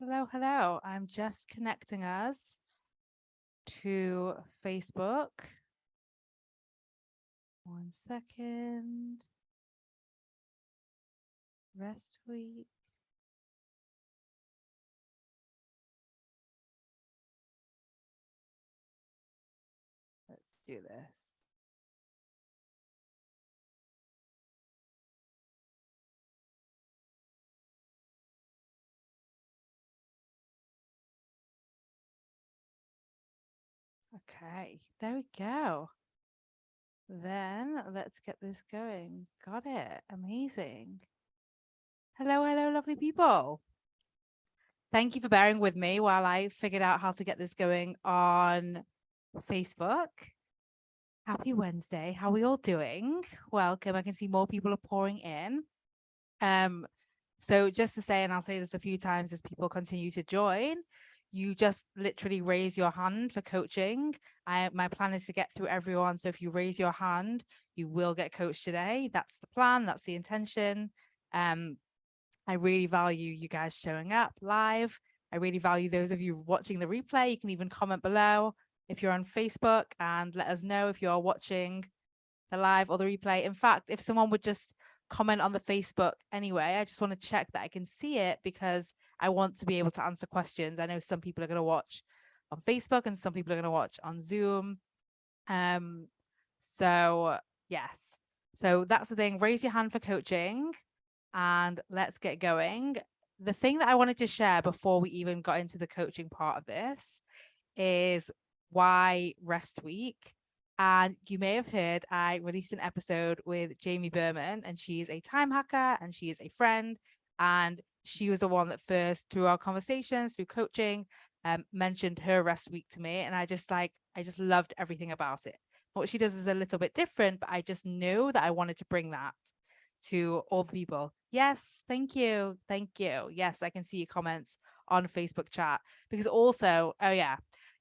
Hello, hello. I'm just connecting us to Facebook. 1 second. Rest week. Let's do this. Okay, there we go. Then let's get this going. Got it. Amazing. Hello, hello, lovely people. Thank you for bearing with me while I figured out how to get this going on Facebook. Happy Wednesday. How are we all doing? Welcome. I can see more people are pouring in. So just to say, and I'll say this a few times as people continue to join, you just literally raise your hand for coaching. My plan is to get through everyone. So if you raise your hand, you will get coached today. That's the plan. That's the intention. I really value you guys showing up live. I really value those of you watching the replay. You can even comment below if you're on Facebook and let us know if you're watching the live or the replay. In fact, if someone would just comment on the Facebook anyway, I just want to check that I can see it because I want to be able to answer questions. I know some people are going to watch on Facebook and some people are going to watch on Zoom. So yes. So that's the thing. Raise your hand for coaching and let's get going. The thing that I wanted to share before we even got into the coaching part of this is why rest week. And you may have heard I released an episode with Jamie Berman, and she's a time hacker and she is a friend. And she was the one that first, through our conversations, through coaching, mentioned her rest week to me. And I just loved everything about it. What she does is a little bit different, but I just knew that I wanted to bring that to all the people. Yes, thank you. Thank you. Yes, I can see your comments on Facebook chat because also, oh yeah,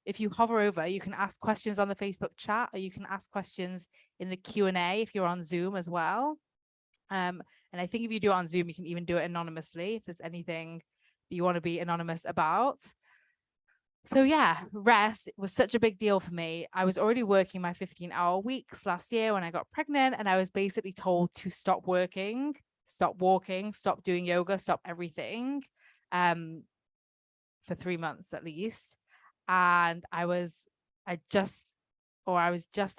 if you hover over, you can ask questions on the Facebook chat or you can ask questions in the Q&A if you're on Zoom as well. And I think if you do it on Zoom, you can even do it anonymously if there's anything that you want to be anonymous about. So yeah, rest was such a big deal for me. I was already working my 15-hour weeks last year when I got pregnant, and I was basically told to stop working, stop walking, stop doing yoga, stop everything for 3 months at least. And I was just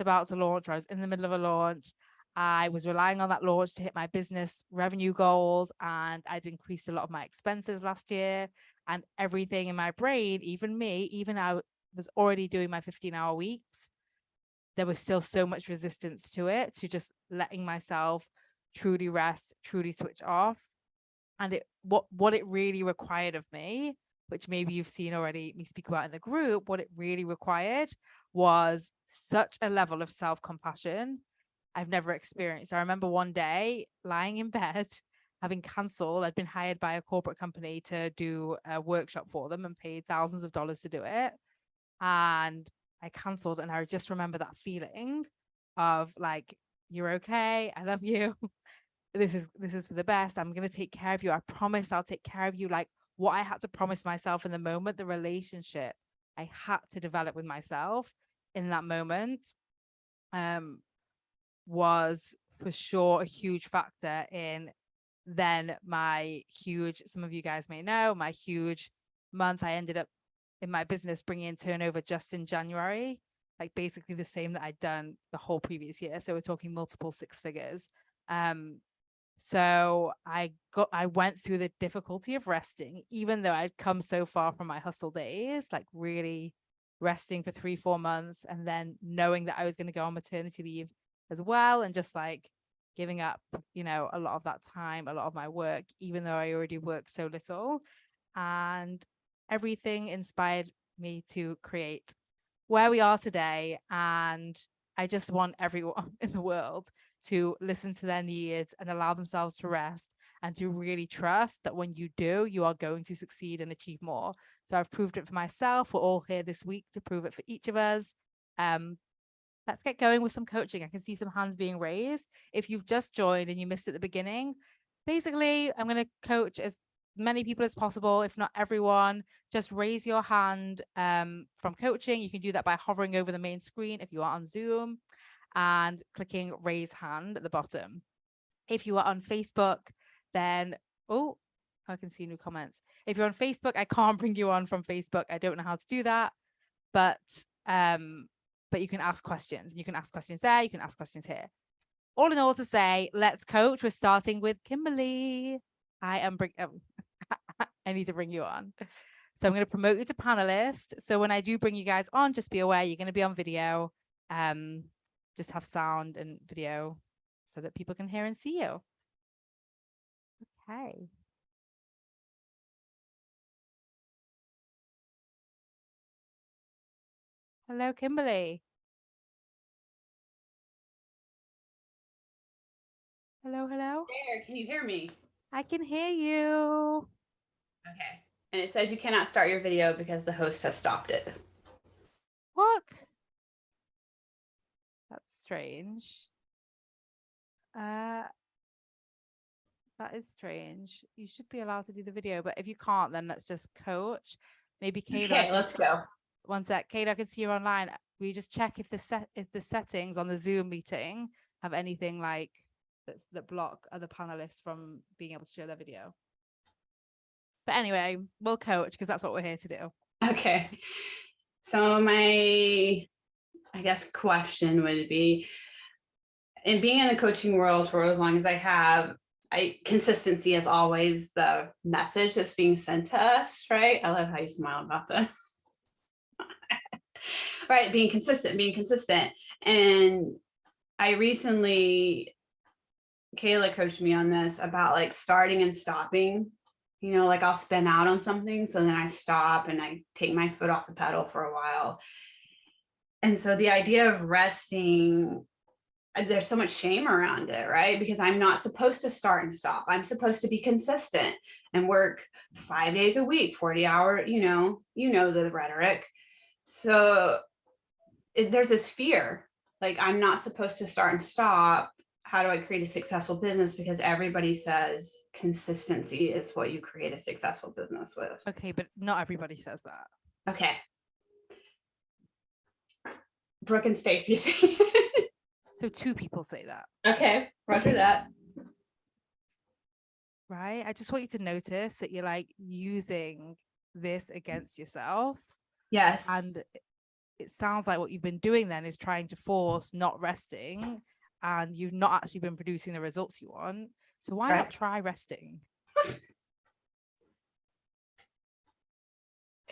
about to launch, or I was in the middle of a launch. I was relying on that launch to hit my business revenue goals, and I'd increased a lot of my expenses last year. And everything in my brain, even me, even I was already doing my 15-hour weeks, there was still so much resistance to it, to just letting myself truly rest, truly switch off. And what it really required of me, which maybe you've seen already me speak about in the group, what it really required was such a level of self-compassion I've never experienced. I remember one day lying in bed, having cancelled. I'd been hired by a corporate company to do a workshop for them and paid thousands of dollars to do it. And I cancelled, and I just remember that feeling of like, you're okay, I love you. This is for the best. I'm going to take care of you. I promise I'll take care of you. Like what I had to promise myself in the moment, the relationship I had to develop with myself in that moment was for sure a huge factor in then my huge, some of you guys may know, my huge month. I ended up in my business bringing in turnover just in January, like basically the same that I'd done the whole previous year. So we're talking multiple six figures. So I went through the difficulty of resting, even though I'd come so far from my hustle days, like really resting for 3-4 months, and then knowing that I was going to go on maternity leave as well, and just like giving up, a lot of that time, a lot of my work, even though I already worked so little. And everything inspired me to create where we are today. And I just want everyone in the world to listen to their needs and allow themselves to rest, and to really trust that when you do, you are going to succeed and achieve more. So I've proved it for myself. We're all here this week to prove it for each of us. Let's get going with some coaching. I can see some hands being raised. If you've just joined and you missed at the beginning, basically, I'm going to coach as many people as possible, if not everyone, just raise your hand from coaching. You can do that by hovering over the main screen if you are on Zoom and clicking raise hand at the bottom. If you are on Facebook, then, oh, I can see new comments. If you're on Facebook, I can't bring you on from Facebook. I don't know how to do that, but you can ask questions. You can ask questions there. You can ask questions here. All in all, to say, let's coach. We're starting with Kimberly. I need to bring you on. So I'm going to promote you to panelist. So when I do bring you guys on, just be aware you're going to be on video. Just have sound and video so that people can hear and see you. Okay. Hello, Kimberly. Hello, hello. There, can you hear me? I can hear you. Okay. And it says you cannot start your video because the host has stopped it. What? That's strange. That is strange. You should be allowed to do the video, but if you can't, then let's just coach. Maybe Kayla. Okay, let's go. One sec. Kayla, I can see you online. We just check if the settings on the Zoom meeting have anything like that block other panelists from being able to show their video. But anyway, we'll coach because that's what we're here to do. Okay. So my, I guess, question would be, in being in the coaching world for as long as I have, consistency is always the message that's being sent to us, right? I love how you smile about this. Right, being consistent. And I recently, Kayla coached me on this about like starting and stopping. You know, like I'll spin out on something, so then I stop and I take my foot off the pedal for a while. And so the idea of resting, there's so much shame around it, right? Because I'm not supposed to start and stop. I'm supposed to be consistent and work 5 days a week, 40-hour, you know the rhetoric. So there's this fear, like I'm not supposed to start and stop. How do I create a successful business? Because everybody says consistency is what you create a successful business with. Okay, but not everybody says that. Okay. Brooke and Stacy. So 2 people say that. Okay, roger that. Right? I just want you to notice that you're like using this against yourself. Yes. And it sounds like what you've been doing then is trying to force not resting, and you've not actually been producing the results you want. So why not try resting?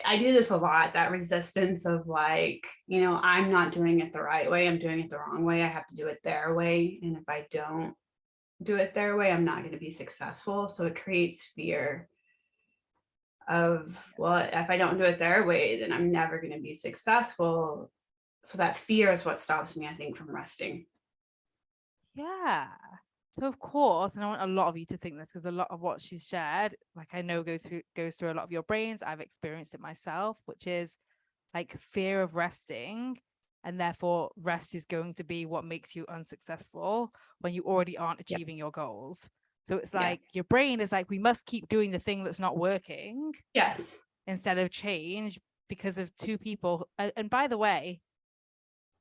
I do this a lot, that resistance of like, I'm not doing it the right way. I'm doing it the wrong way. I have to do it their way. And if I don't do it their way, I'm not going to be successful. So it creates fear of, well, if I don't do it their way, then I'm never going to be successful. So that fear is what stops me, I think, from resting. Yeah. So of course, and I want a lot of you to think this, because a lot of what she's shared, like I know goes through a lot of your brains. I've experienced it myself, which is like fear of resting. And therefore rest is going to be what makes you unsuccessful when you already aren't achieving your goals. So it's like your brain is like, we must keep doing the thing that's not working. Yes. Instead of change, because of 2 people. And by the way,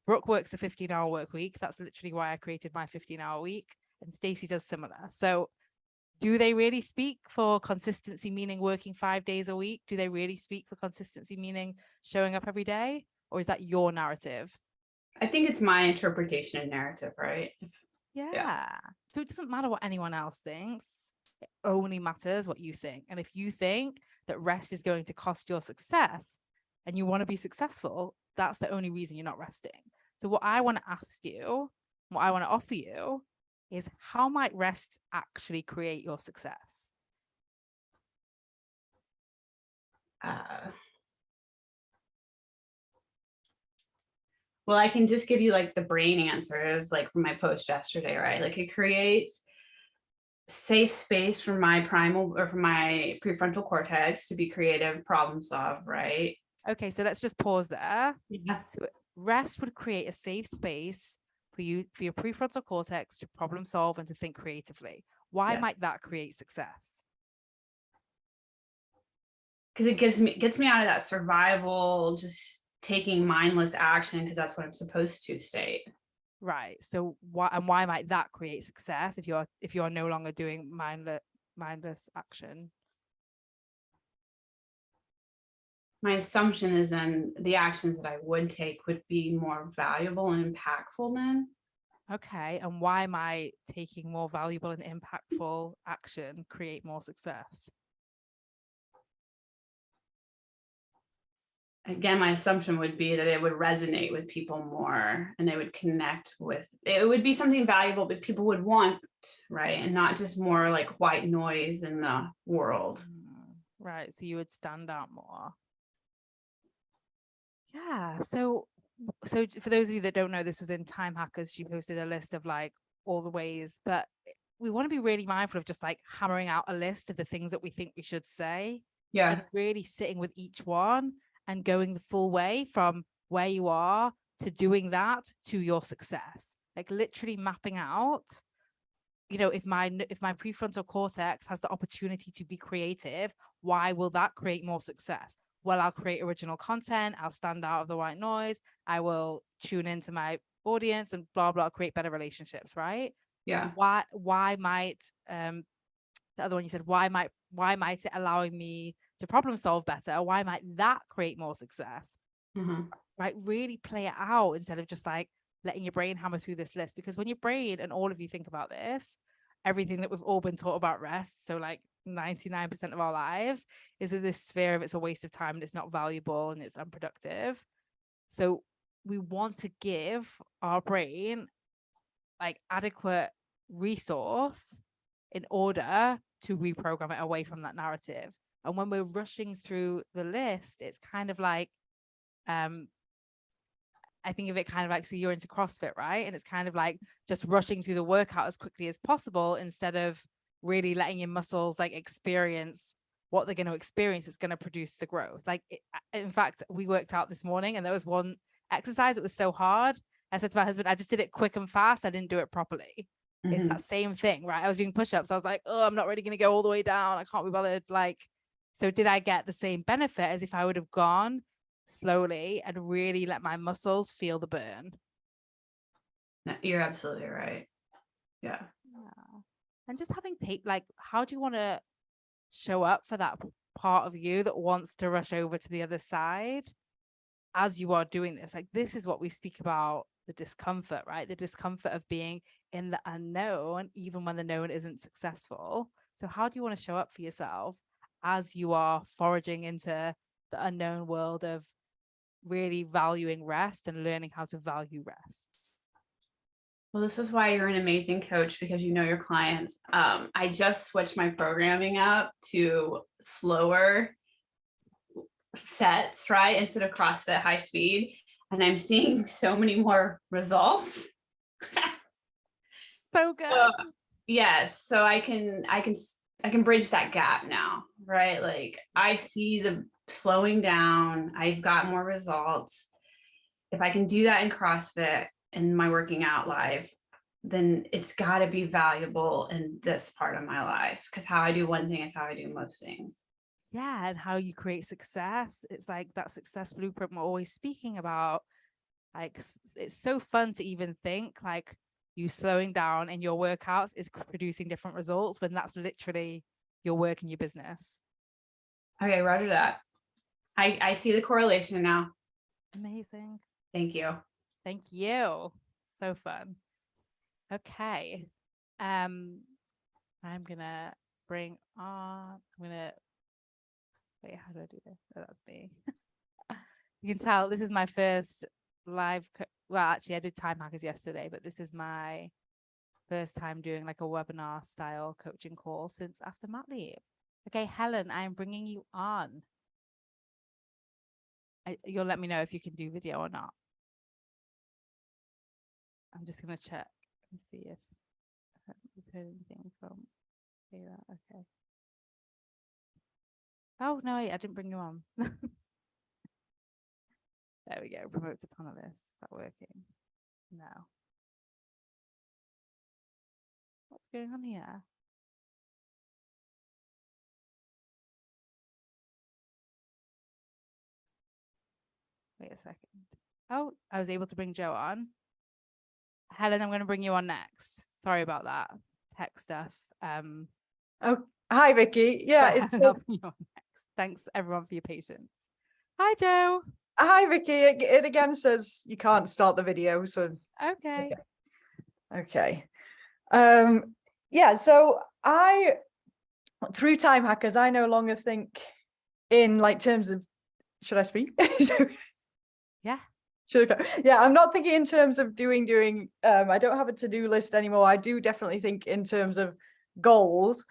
Brooke works a 15-hour work week. That's literally why I created my 15-hour week. And Stacey does similar. So do they really speak for consistency, meaning working 5 days a week? Do they really speak for consistency, meaning showing up every day? Or is that your narrative? I think it's my interpretation of narrative, right? Yeah. So it doesn't matter what anyone else thinks. It only matters what you think. And if you think that rest is going to cost your success and you want to be successful, that's the only reason you're not resting. So what I want to ask you, what I want to offer you is, how might rest actually create your success? Well, I can just give you like the brain answers, like from my post yesterday, right? Like it creates safe space for my primal or for my prefrontal cortex to be creative, problem solve, right? Okay, so let's just pause there. Yeah. So rest would create a safe space for you, for your prefrontal cortex to problem solve and to think creatively. Why might that create success? because it gets me out of that survival, just taking mindless action because that's what I'm supposed to state. Right. So why might that create success if you're no longer doing mindless action? My assumption is then the actions that I would take would be more valuable and impactful then. Okay. And why might taking more valuable and impactful action create more success? Again, my assumption would be that it would resonate with people more and they would connect with it. Would be something valuable that people would want, right? And not just more like white noise in the world. Right. So you would stand out more. Yeah. So for those of you that don't know, this was in Time Hackers. She posted a list of like all the ways, but we want to be really mindful of just like hammering out a list of the things that we think we should say Yeah. and really sitting with each one and going the full way from where you are to doing that to your success. Like literally mapping out, if my prefrontal cortex has the opportunity to be creative, why will that create more success? Well, I'll create original content, I'll stand out of the white noise, I will tune into my audience and blah blah, create better relationships, right? Yeah. Why might the other one you said, why might it allowing me to problem solve better? Why might that create more success? Mm-hmm. Right? Really play it out instead of just like letting your brain hammer through this list. Because when your brain, and all of you think about this, everything that we've all been taught about rest, so like 99% of our lives is in this sphere of it's a waste of time and it's not valuable and it's unproductive. So we want to give our brain like adequate resource in order to reprogram it away from that narrative. And when we're rushing through the list, it's kind of like I think of it kind of like, so you're into CrossFit, right? And it's kind of like just rushing through the workout as quickly as possible instead of really letting your muscles like experience what they're going to experience. It's going to produce the growth. Like, in fact, we worked out this morning and there was one exercise. It was so hard. I said to my husband, I just did it quick and fast. I didn't do it properly. It's Mm-hmm. that same thing, right? I was doing push-ups. I was like, oh, I'm not really going to go all the way down. I can't be bothered. Like, so did I get the same benefit as if I would have gone slowly and really let my muscles feel the burn? You're absolutely right. Yeah. Yeah. And just having like, how do you want to show up for that part of you that wants to rush over to the other side as you are doing this? Like, this is what we speak about, the discomfort, right? The discomfort of being in the unknown, even when the known isn't successful. So how do you want to show up for yourself as you are foraging into the unknown world of really valuing rest and learning how to value rest? Well, this is why you're an amazing coach, because you know your clients. I just switched my programming up to slower sets, right? Instead of CrossFit high speed. And I'm seeing so many more results. So good. So, yes. So I can bridge that gap now, right? Like I see the slowing down. I've got more results. If I can do that in CrossFit and my working out life, then it's got to be valuable in this part of my life, because how I do one thing is how I do most things. Yeah, and how you create success. It's like that success blueprint we're always speaking about. Like, it's so fun to even think like you slowing down in your workouts is producing different results when that's literally your work in your business. Okay, roger that. I see the correlation now. Amazing. Thank you. Thank you. So fun. Okay. I'm gonna bring on, wait, how do I do this? Oh, that's me. You can tell this is my first live. Well, actually, I did Time Hackers yesterday, but this is my first time doing like a webinar style coaching call since after mat leave. Okay, Helen, I am bringing you on. You'll let me know if you can do video or not. I'm just gonna check and see if we've heard anything from Kayla. Okay. Oh no, wait, I didn't bring you on. There we go. Promote to panelist. Is that working? No. What's going on here? Wait a second. Oh, I was able to bring Joe on. Helen, I'm going to bring you on next. Sorry about that tech stuff. Oh, hi, Vicky. Yeah, it's I'll bring you on next. Thanks everyone for your patience. Hi, Joe. hi, Vicky. It again says you can't start the video, so Okay. okay. Yeah, so through time hackers, I no longer think in like terms of, should I speak? Yeah. Should I go? Yeah, I'm not thinking in terms of doing. I don't have a to-do list anymore. I do definitely think in terms of goals.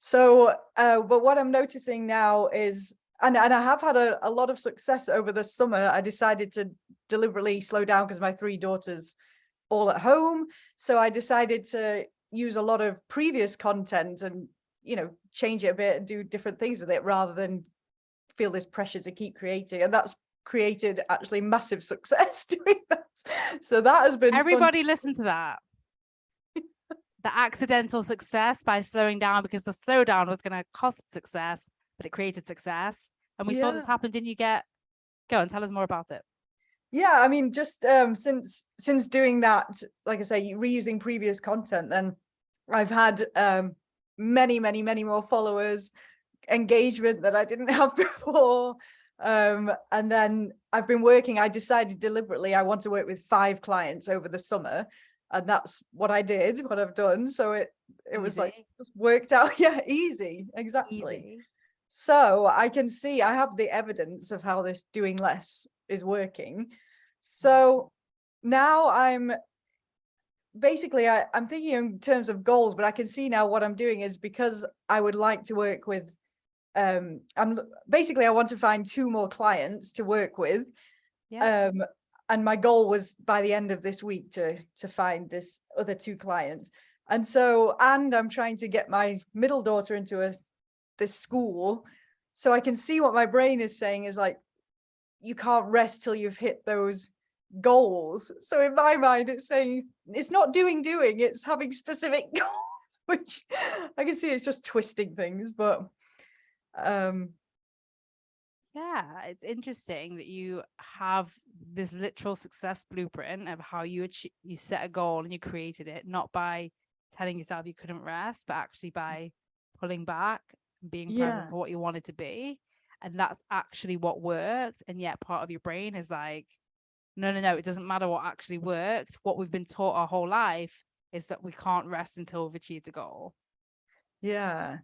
So, but what I'm noticing now is, and I have had a lot of success over the summer. I decided to deliberately slow down because my 3 daughters all at home. So I decided to use a lot of previous content and, change it a bit and do different things with it rather than feel this pressure to keep creating. And that's created actually massive success doing that. So that has been Everybody listen to that. The accidental success by slowing down, because the slowdown was going to cost success, but it created success. And we saw this happen. Didn't you go and tell us more about it? Yeah, I mean, just since doing that, like I say, reusing previous content, then I've had many more followers, engagement that I didn't have before. And then I decided deliberately I want to work with 5 clients over the summer. And that's what I've done. So it was like just worked out. Yeah, easy. Exactly. Easy. So I can see I have the evidence of how this doing less is working. So now I'm thinking in terms of goals, but I can see now what I'm doing is because I would like to work with I want to find 2 more clients to work with. Yeah. And my goal was by the end of this week to find this other 2 clients. And I'm trying to get my middle daughter into this school. So I can see what my brain is saying is like, you can't rest till you've hit those goals. So in my mind, it's saying it's not doing, it's having specific goals, which I can see it's just twisting things, but yeah, it's interesting that you have this literal success blueprint of how you set a goal and you created it, not by telling yourself you couldn't rest, but actually by pulling back and being present for what you wanted to be. And that's actually what worked. And yet part of your brain is like, no, it doesn't matter what actually worked. What we've been taught our whole life is that we can't rest until we've achieved the goal. Yeah.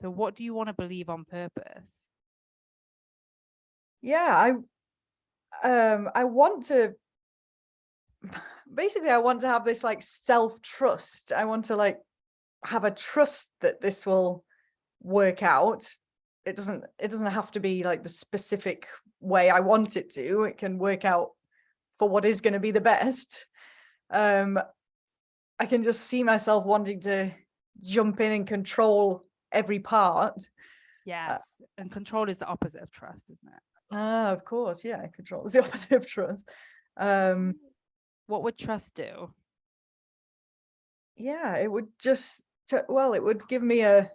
So what do you want to believe on purpose? Yeah, I want to have this like self-trust. I want to like have a trust that this will work out. It doesn't have to be like the specific way I want it to. It can work out for what is going to be the best. I can just see myself wanting to jump in and control every part. Yes. And control is the opposite of trust, isn't it? Of course, yeah. Control is the opposite of trust. What would trust do? Yeah, it would it would give me a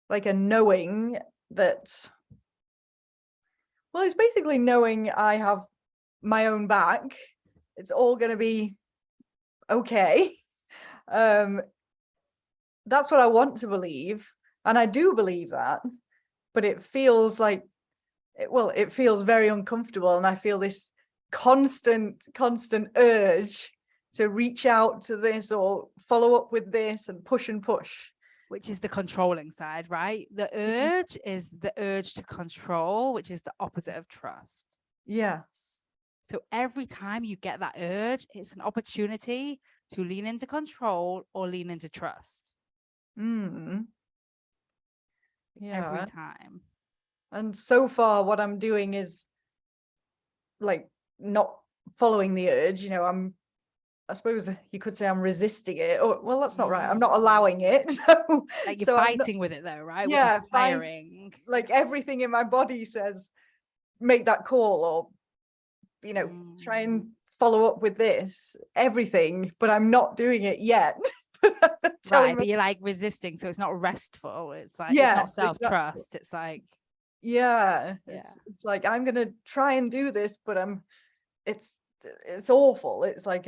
knowing that, well, it's basically knowing I have my own back. It's all going to be okay. That's what I want to believe. And I do believe that, but it feels like, it feels very uncomfortable. And I feel this constant urge to reach out to this or follow up with this and push. Which is the controlling side, right? The urge is the urge to control, which is the opposite of trust. Yes. So every time you get that urge, it's an opportunity to lean into control or lean into trust. Yeah. Every time. And so far what I'm doing is like not following the urge, I suppose you could say I'm resisting it. Or, well, that's not right. I'm not allowing it. So like you're fighting with it though, right? Yeah, which is tiring. Like everything in my body says, make that call or, try and follow up with this, everything, but I'm not doing it yet. Right, but you're like resisting, so it's not restful. It's like it's not self-trust. Exactly. It's like it's It's like, I'm going to try and do this, but it's awful. It's like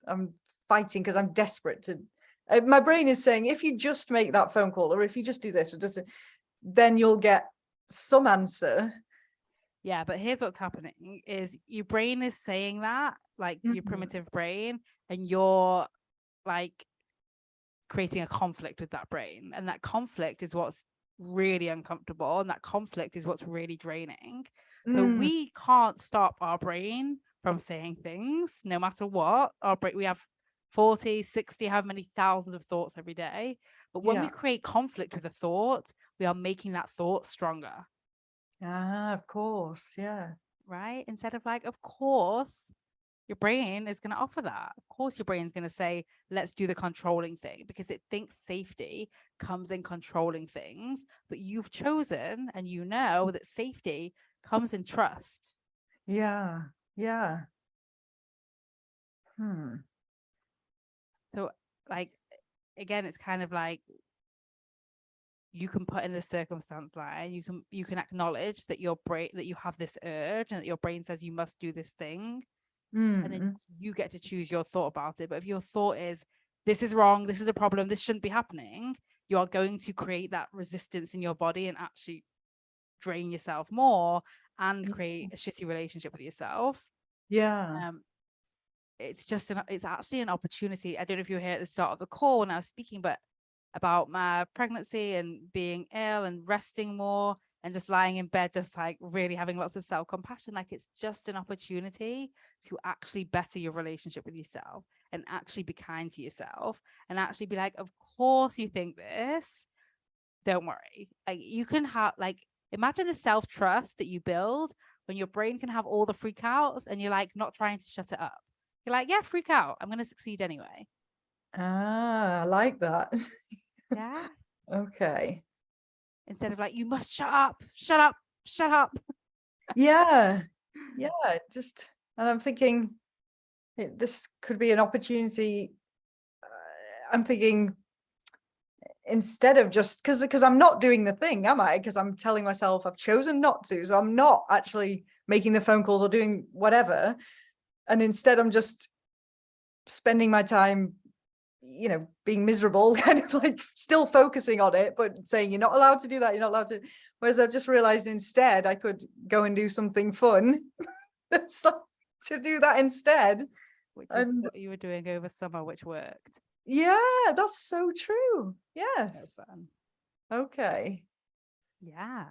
I'm fighting because I'm desperate to, my brain is saying, if you just make that phone call, or if you just do this, or just, then you'll get some answer. Yeah, but here's what's happening is your brain is saying that, like your primitive brain, and you're like creating a conflict with that brain. And that conflict is what's really uncomfortable. And that conflict is what's really draining. So we can't stop our brain from saying things no matter what. Our brain, we have 40, 60, how many thousands of thoughts every day. But when we create conflict with a thought, we are making that thought stronger. Of course. Yeah. Right? Instead of like, of course, your brain is going to offer that. Of course, your brain's going to say, let's do the controlling thing, because it thinks safety comes in controlling things. But you've chosen, and you know that safety comes in trust. Yeah. Yeah. So, like, again, it's kind of like you can put in the circumstance line. You can acknowledge that your brain, that you have this urge, and that your brain says you must do this thing. And then you get to choose your thought about it. But if your thought is, this is wrong, this is a problem, this shouldn't be happening, you are going to create that resistance in your body and actually drain yourself more and create a shitty relationship with yourself. Yeah. It's actually an opportunity. I don't know if you were here at the start of the call when I was speaking, but about my pregnancy and being ill and resting more and just lying in bed, just like really having lots of self-compassion. Like, it's just an opportunity to actually better your relationship with yourself and actually be kind to yourself and actually be like, of course you think this, don't worry. Like, you can have, like, imagine the self-trust that you build when your brain can have all the freakouts and you're like not trying to shut it up. You're like, yeah, freak out, I'm going to succeed anyway. I like that. Yeah. Okay. Instead of like, you must shut up, shut up, shut up. Yeah. Just, and I'm thinking this could be an opportunity. I'm thinking, instead of just because I'm not doing the thing, am I? Because I'm telling myself I've chosen not to, so I'm not actually making the phone calls or doing whatever, and instead I'm just spending my time, being miserable, kind of like still focusing on it, but saying you're not allowed to do that, you're not allowed to. Whereas I've just realized instead I could go and do something fun. To do that instead, which is what you were doing over summer, which worked. Yeah, that's so true. Yes. So fun. Okay. Yeah.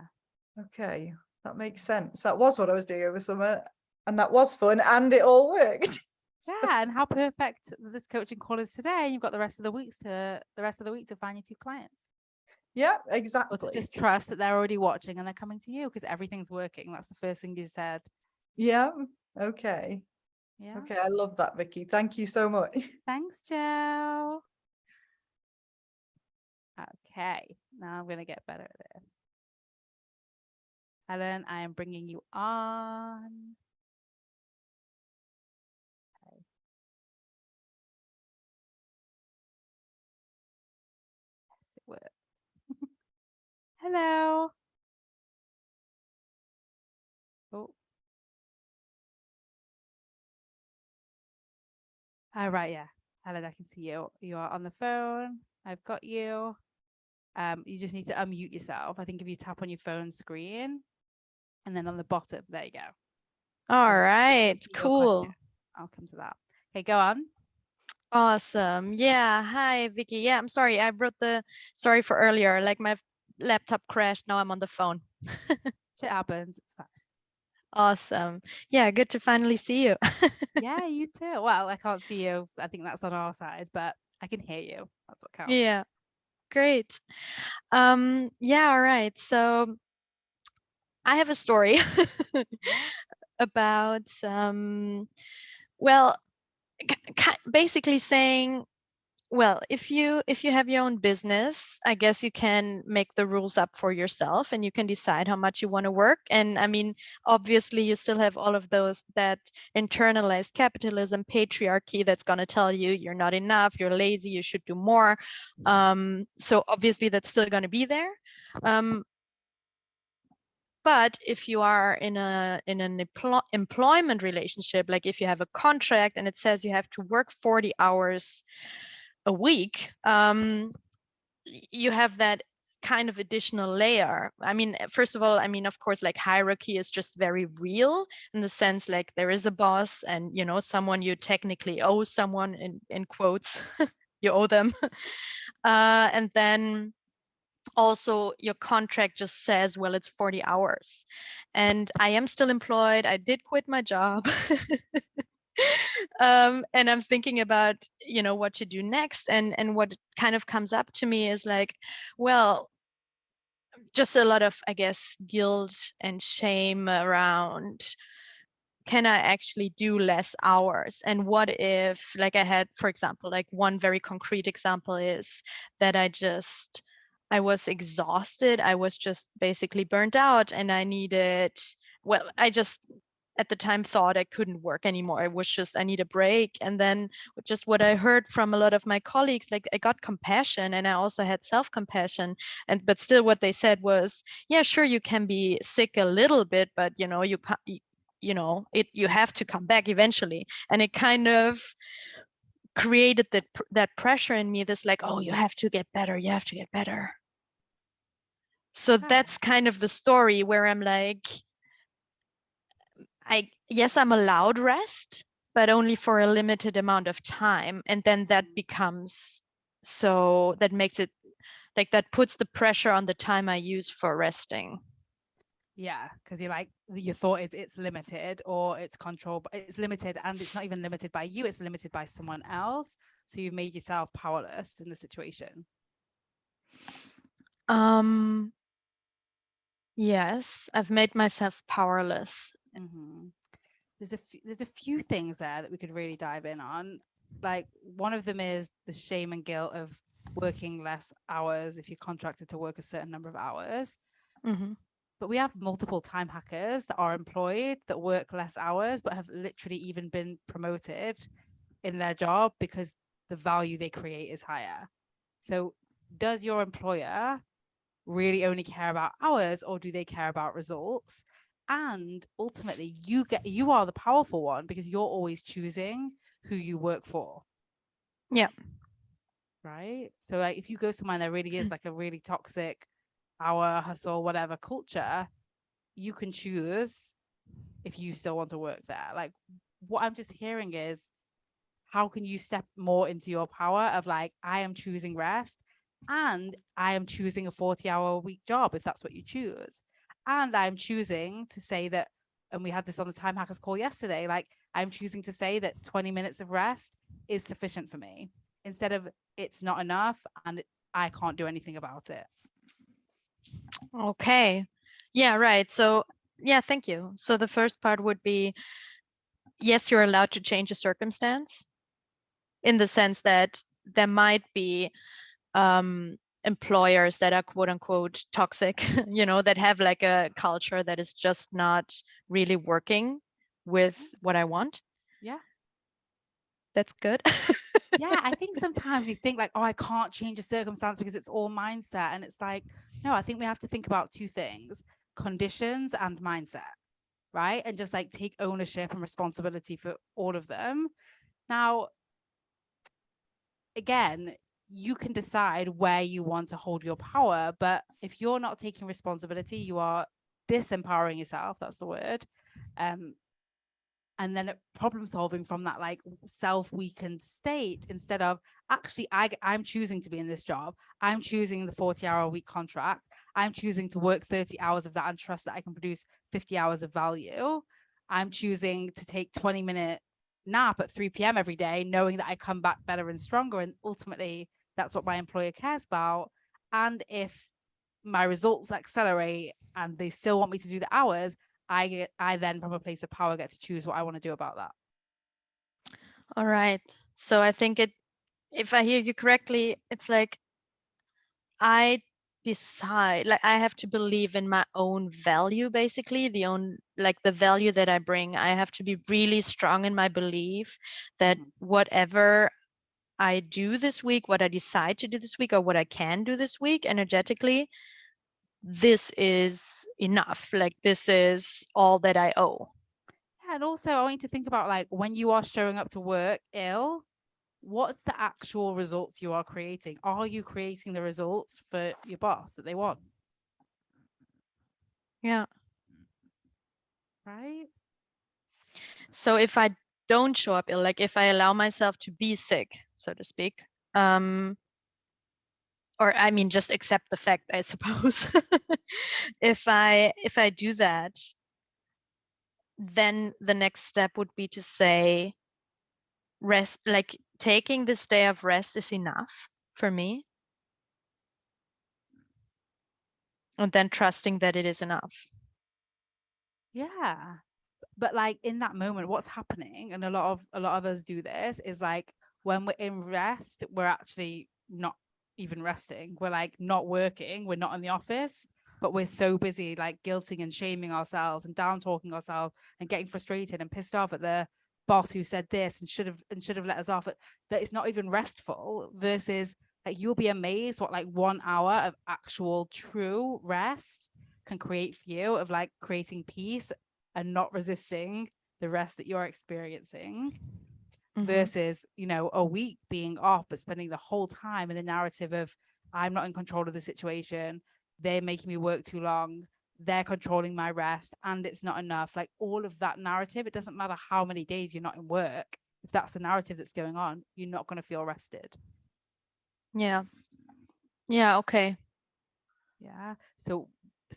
Okay, that makes sense. That was what I was doing over summer, and that was fun, and it all worked. Yeah, and how perfect this coaching call is today. You've got the rest of the week to find your 2 clients. Yeah, exactly. Or to just trust that they're already watching and they're coming to you because everything's working. That's the first thing you said. Yeah. Okay. Yeah. Okay, I love that, Vicky. Thank you so much. Thanks, Joe. Okay, now I'm gonna get better at this. Helen, I am bringing you on. Okay. Yes, it worked. Hello. Oh. All right, yeah. Helen, I can see you. You are on the phone. I've got you. You just need to unmute yourself. I think if you tap on your phone screen and then on the bottom, there you go. All right, cool. I'll come to that. Okay, go on. Awesome. Yeah. Hi, Vicky. Yeah, I'm sorry. I wrote sorry for earlier. Like, my laptop crashed. Now I'm on the phone. Shit happens. It's fine. Awesome. Yeah, good to finally see you. Yeah, you too. Well, I can't see you. I think that's on our side, but I can hear you. That's what counts. Yeah. Great. Yeah, all right. So I have a story about well, basically saying, well, if you have your own business, I guess you can make the rules up for yourself and you can decide how much you want to work. And I mean, obviously you still have all of that internalized capitalism, patriarchy that's going to tell you you're not enough, you're lazy, you should do more. So obviously that's still going to be there. But if you are in an employment relationship, like if you have a contract and it says you have to work 40 hours a week, you have that kind of additional layer. I mean, first of all, I mean, of course, like hierarchy is just very real in the sense like there is a boss and, you know, someone you technically owe someone in quotes, you owe them. And then also your contract just says, well, it's 40 hours. And I am still employed. I did quit my job. And I'm thinking about, you know, what to do next. And what kind of comes up to me is like, well, just a lot of, I guess, guilt and shame around, can I actually do less hours? And what if, like I had, for example, like one very concrete example is that I was exhausted. I was just basically burnt out and I needed, well, I just at the time thought I couldn't work anymore. It was just, I need a break. And then just what I heard from a lot of my colleagues, like I got compassion and I also had self-compassion. But still what they said was, yeah, sure, you can be sick a little bit, but you know, you can't, you know, you have to come back eventually. And it kind of created that pressure in me, this like, oh, you have to get better, you have to get better. So that's kind of the story where I'm like, yes, I'm allowed rest, but only for a limited amount of time. And then that becomes, so that makes it like, that puts the pressure on the time I use for resting. Yeah, because you're like, your thought is it's limited or it's controlled, but it's limited and it's not even limited by you, it's limited by someone else. So you've made yourself powerless in the situation. Yes, I've made myself powerless. Mm-hmm. There's a few things there that we could really dive in on. Like one of them is the shame and guilt of working less hours if you're contracted to work a certain number of hours. Mm-hmm. But we have multiple time hackers that are employed that work less hours but have literally even been promoted in their job because the value they create is higher. So does your employer really only care about hours or do they care about results? And ultimately you are the powerful one because you're always choosing who you work for. Yeah. Right. So like if you go somewhere there really is like a really toxic hour hustle, whatever culture, you can choose if you still want to work there. Like what I'm just hearing is, how can you step more into your power of like, I am choosing rest and I am choosing a 40-hour week job if that's what you choose. And I'm choosing to say that, and we had this on the Time Hackers call yesterday, like I'm choosing to say that 20 minutes of rest is sufficient for me instead of it's not enough and I can't do anything about it. Okay. Yeah, right. So yeah, thank you. So the first part would be, yes, you're allowed to change a circumstance in the sense that there might be employers that are quote unquote toxic, you know, that have like a culture that is just not really working with what I want. Yeah. That's good. Yeah, I think sometimes we think like, oh, I can't change a circumstance because it's all mindset. And it's like, no, I think we have to think about two things: conditions and mindset, right? And just like take ownership and responsibility for all of them. Now, again, you can decide where you want to hold your power, but if you're not taking responsibility, you are disempowering yourself. That's the word. And then problem solving from that like self-weakened state instead of actually I'm choosing to be in this job. I'm choosing the 40-hour week contract. I'm choosing to work 30 hours of that and trust that I can produce 50 hours of value. I'm choosing to take 20-minute nap at 3 p.m. every day, knowing that I come back better and stronger. And ultimately, that's what my employer cares about. And if my results accelerate and they still want me to do the hours, I then from a place of power get to choose what I want to do about that. All right. So I think if I hear you correctly, it's like I decide, like I have to believe in my own value, basically the value that I bring. I have to be really strong in my belief that whatever I do this week, what I decide to do this week, or what I can do this week energetically, this is enough, like this is all that I owe. And also I want you to think about, like, when you are showing up to work ill, what's the actual results you are creating? Are you creating the results for your boss that they want? Yeah. Right? So if I don't show up ill, like if I allow myself to be sick, so to speak, or I mean, just accept the fact, I suppose. If I do that, then the next step would be to say, rest, like taking this day of rest is enough for me. And then trusting that it is enough. Yeah. But like in that moment, what's happening, and a lot of us do this, is like when we're in rest, we're actually not even resting. We're like not working, we're not in the office, but we're so busy like guilting and shaming ourselves and down talking ourselves and getting frustrated and pissed off at the boss who said this and should have let us off, that it's not even restful. Versus, like, you'll be amazed what like 1 hour of actual true rest can create for you, of like creating peace and not resisting the rest that you're experiencing. Versus, you know, a week being off but spending the whole time in the narrative of, I'm not in control of the situation, they're making me work too long, they're controlling my rest, and it's not enough. Like all of that narrative, it doesn't matter how many days you're not in work, if that's the narrative that's going on, you're not going to feel rested. Yeah. Okay. Yeah. So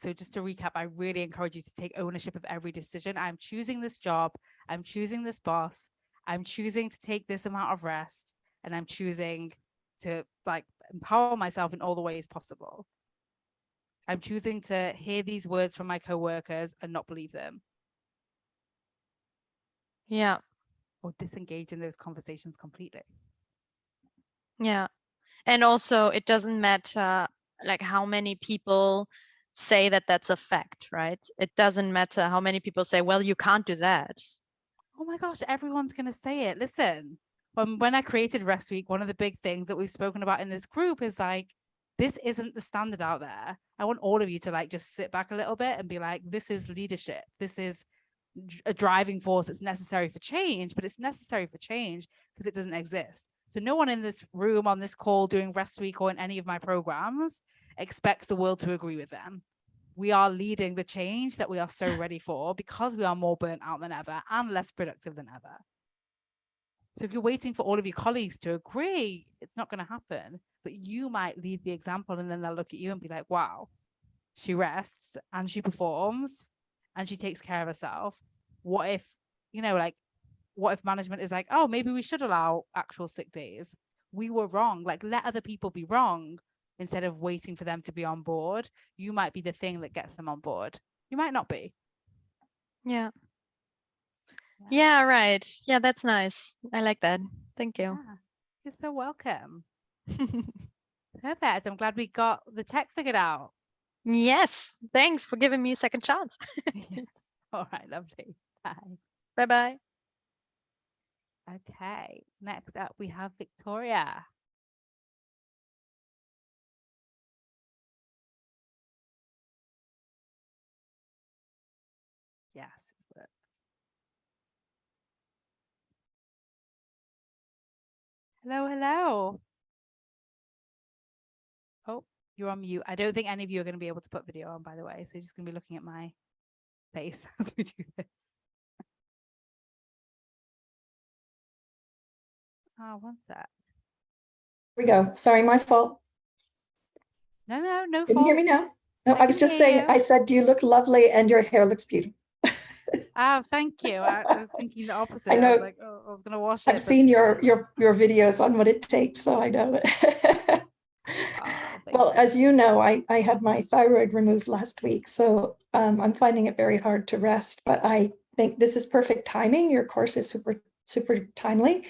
just to recap, I really encourage you to take ownership of every decision. I'm choosing this job, I'm choosing this boss, I'm choosing to take this amount of rest, and I'm choosing to like empower myself in all the ways possible. I'm choosing to hear these words from my coworkers and not believe them. Yeah. Or disengage in those conversations completely. Yeah. And also, it doesn't matter like how many people say that that's a fact, right? It doesn't matter how many people say, well, you can't do that. Oh my gosh, everyone's going to say it. Listen, when I created Rest Week, one of the big things that we've spoken about in this group is like, this isn't the standard out there. I want all of you to like just sit back a little bit and be like, this is leadership. This is a driving force that's necessary for change, but it's necessary for change because it doesn't exist. So no one in this room, on this call, doing Rest Week, or in any of my programs expects the world to agree with them. We are leading the change that we are so ready for because we are more burnt out than ever and less productive than ever. So if you're waiting for all of your colleagues to agree, it's not going to happen. But you might lead the example, and then they'll look at you and be like, wow, she rests and she performs and she takes care of herself. What if, you know, like, what if management is like, oh, maybe we should allow actual sick days? We were wrong. Like, let other people be wrong instead of waiting for them to be on board. You might be the thing that gets them on board. You might not be. Yeah. Yeah, right. Yeah, that's nice. I like that. Thank you. Yeah. You're so welcome. Perfect. I'm glad we got the tech figured out. Yes. Thanks for giving me a second chance. Yes. All right, lovely. Bye. Bye-bye. Okay. Next up, we have Victoria. Yes, it's worked. Hello, hello. Oh, you're on mute. I don't think any of you are going to be able to put video on, by the way. So you're just going to be looking at my face as we do this. Oh, one sec. We go. Sorry, my fault. No Can you fault. hear me now? No, I I was can just hear saying, you. I said, you look lovely and your hair looks beautiful. Oh, thank you. I was thinking the opposite. I know. I was like, oh, I was going to wash it. I've seen your videos on what it takes, so I know. Oh, Well, you. as you know, I had my thyroid removed last week, so I'm finding it very hard to rest, but I think this is perfect timing. Your course is super timely.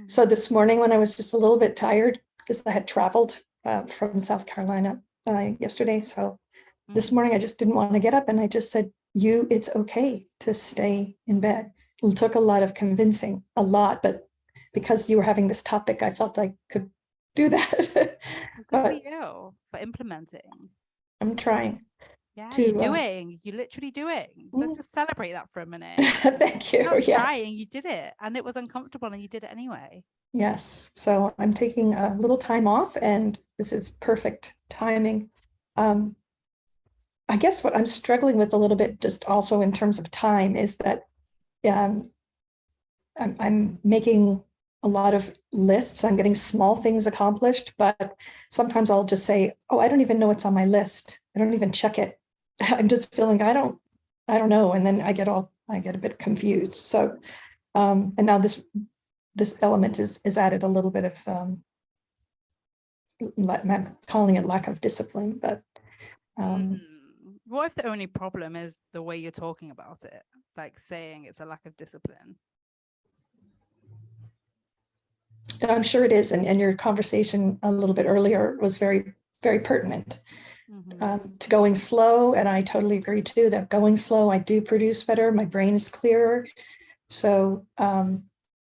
So this morning when I was just a little bit tired because I had traveled from South Carolina yesterday, so this morning I just didn't want to get up, and I just said, it's okay to stay in bed. It took a lot of convincing, but because you were having this topic, I felt I could do that. Good for you for implementing. I'm trying Yeah, to. you're doing. You're literally doing. Let's just celebrate that for a minute. Thank you. You're not Yes. trying, you did it, and it was uncomfortable, and you did it anyway. Yes. So I'm taking a little time off, and this is perfect timing. I guess what I'm struggling with a little bit, just also in terms of time, is that um, I'm making a lot of lists. I'm getting small things accomplished, but sometimes I'll just say, "Oh, I don't even know what's on my list. I don't even check it. I'm just feeling I don't know," and then I get a bit confused. So, and now this element is added a little bit of I'm calling it lack of discipline, but what if the only problem is the way you're talking about it, like saying it's a lack of discipline? I'm sure it is, and your conversation a little bit earlier was very, very pertinent to going slow, and I totally agree too that going slow, I do produce better. My brain is clearer, so I'm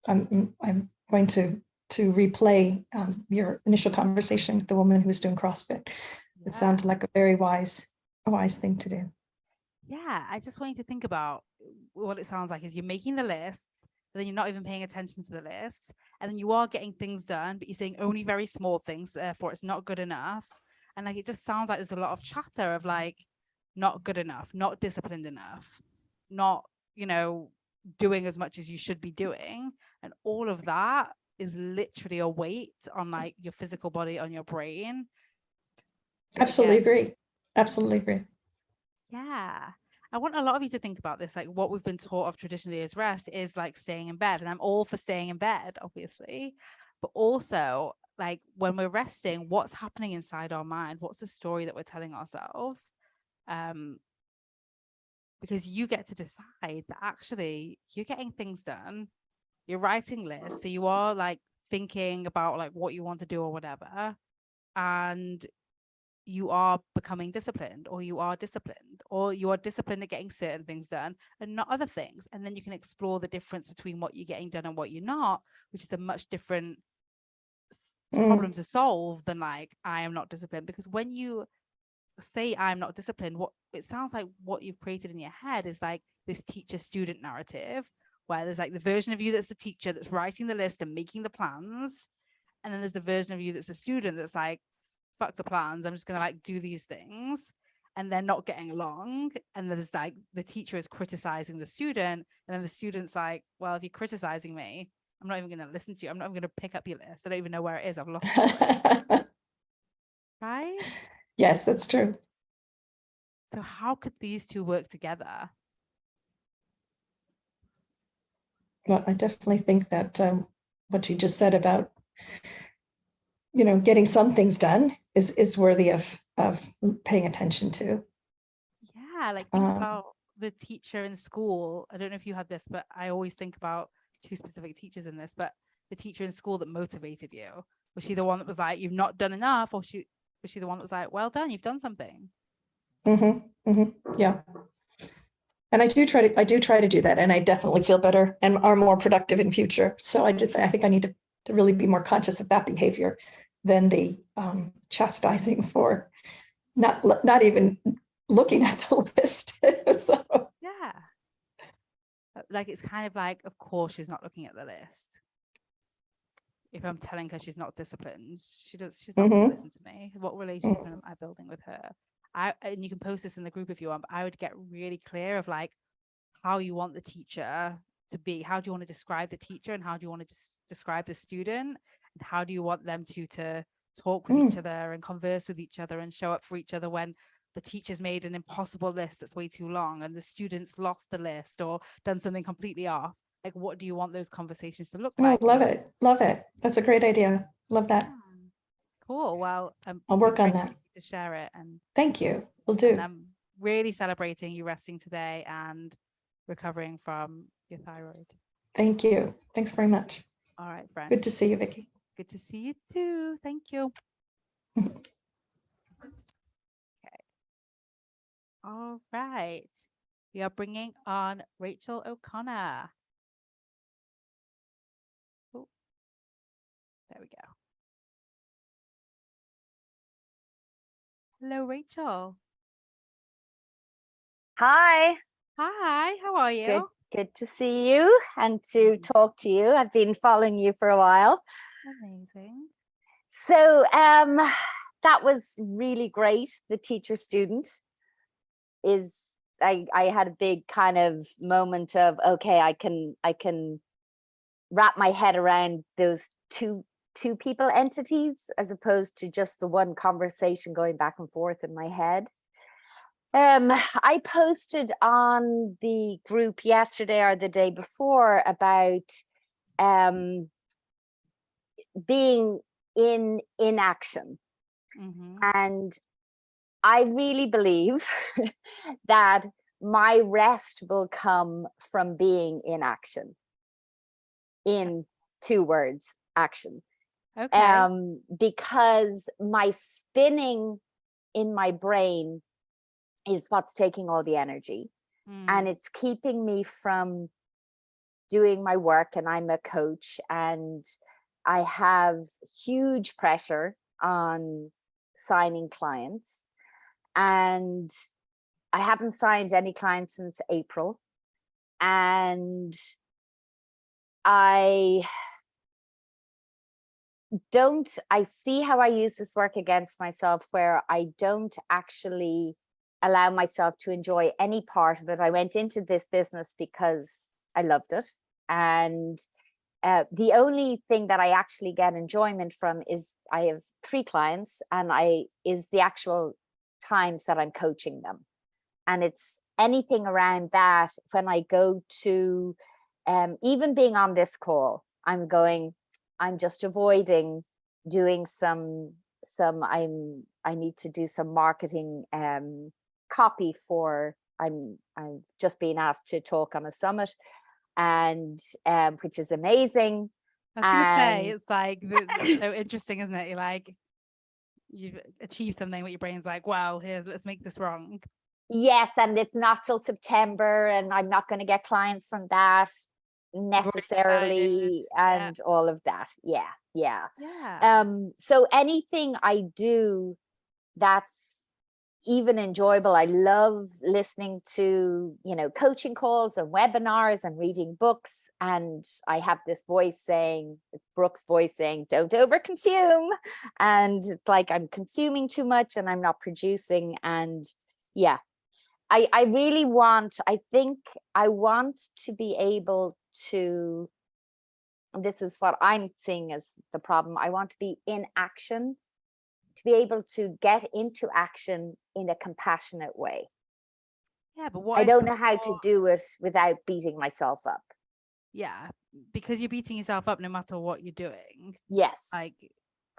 going to replay your initial conversation with the woman who was doing CrossFit. It sounded like a very wise thing to do. Yeah, I just want you to think about what it sounds like is you're making the list, but then you're not even paying attention to the list, and then you are getting things done, but you're saying only very small things, therefore it's not good enough. And like it just sounds like there's a lot of chatter of like not good enough, not disciplined enough, not, doing as much as you should be doing. And all of that is literally a weight on like your physical body, on your brain. Absolutely agree. Absolutely agree. Yeah. I want a lot of you to think about this. Like what we've been taught of traditionally as rest is like staying in bed. And I'm all for staying in bed, obviously. But also, like when we're resting, what's happening inside our mind? What's the story that we're telling ourselves? Because you get to decide that actually you're getting things done. You're writing lists. So you are like thinking about like what you want to do or whatever. And you are becoming disciplined, or you are disciplined at getting certain things done and not other things. And then you can explore the difference between what you're getting done and what you're not, which is a much different problem to solve than like, I am not disciplined. Because when you say I'm not disciplined, what it sounds like what you've created in your head is like this teacher student narrative where there's like the version of you that's the teacher that's writing the list and making the plans, and then there's the version of you that's a student that's like, fuck the plans, I'm just gonna like do these things, and they're not getting along. And there's like the teacher is criticizing the student, and then the student's like, well, if you're criticizing me, I'm not even gonna listen to you, I'm not even gonna pick up your list, I don't even know where it is, I've lost it. Right? Yes, that's true. So how could these two work together? Well, I definitely think that what you just said about getting some things done is worthy of paying attention to. Yeah, like think about the teacher in school. I don't know if you had this, but I always think about two specific teachers in this. But the teacher in school that motivated you, was she the one that was like, you've not done enough, or was she the one that was like, well done, you've done something? Yeah. And I do try to do that, and I definitely feel better and are more productive in future. So I think I need to really be more conscious of that behavior than the chastising for not even looking at the list. So Yeah, like it's kind of like, of course she's not looking at the list. If I'm telling her she's not disciplined, she's not going to listen to me. What relationship am I building with her? And you can post this in the group if you want, but I would get really clear of like how you want the teacher to be. How do you want to describe the teacher, and how do you want to describe the student, and how do you want them to talk with each other and converse with each other and show up for each other when the teacher's made an impossible list that's way too long and the students lost the list or done something completely off. Like, what do you want those conversations to look like? love it. That's a great idea. Love that. Yeah. Cool. Well, I'll work on that. To share it, and thank you. Will do. And I'm really celebrating you resting today and recovering from your thyroid. Thank you. Thanks very much. All right, friend. Good to see you, Vicky. Good to see you too. Thank you. Okay. All right. We are bringing on Rachel O'Connor. Oh, there we go. Hello, Rachel. Hi, Hi, how are you? good to see you and to talk to you. I've been following you for a while. Amazing. So that was really great. The teacher student is I had a big kind of moment of, okay, I can wrap my head around those two people entities as opposed to just the one conversation going back and forth in my head. I posted on the group yesterday or the day before about being in inaction. And I really believe that my rest will come from being in action. In 2 words, action. Okay. Because my spinning in my brain is what's taking all the energy, and it's keeping me from doing my work. And I'm a coach, and I have huge pressure on signing clients, and I haven't signed any clients since April. And I see how I use this work against myself, where I don't actually allow myself to enjoy any part of it. I went into this business because I loved it. And the only thing that I actually get enjoyment from is I have 3 clients, and is the actual times that I'm coaching them. And it's anything around that. When I go to even being on this call, I'm just avoiding doing I need to do some marketing copy for, I've just been asked to talk on a summit, and which is amazing. I was gonna say, it's like it's so interesting, isn't it? You're like, you've achieved something, but your brain's like, wow, let's make this wrong. Yes, and it's not till September, and I'm not going to get clients from that necessarily, and all of that. Yeah. So anything I do that's even enjoyable, I love listening to, coaching calls and webinars and reading books. And I have this voice saying, it's Brooke's voice saying, don't overconsume. And it's like I'm consuming too much and I'm not producing. And yeah, I really want to be able to, this is what I'm seeing as the problem. I want to be in action, to be able to get into action in a compassionate way. Yeah, but what I don't know how to do it without beating myself up. Yeah, because you're beating yourself up no matter what you're doing. Yes. Like,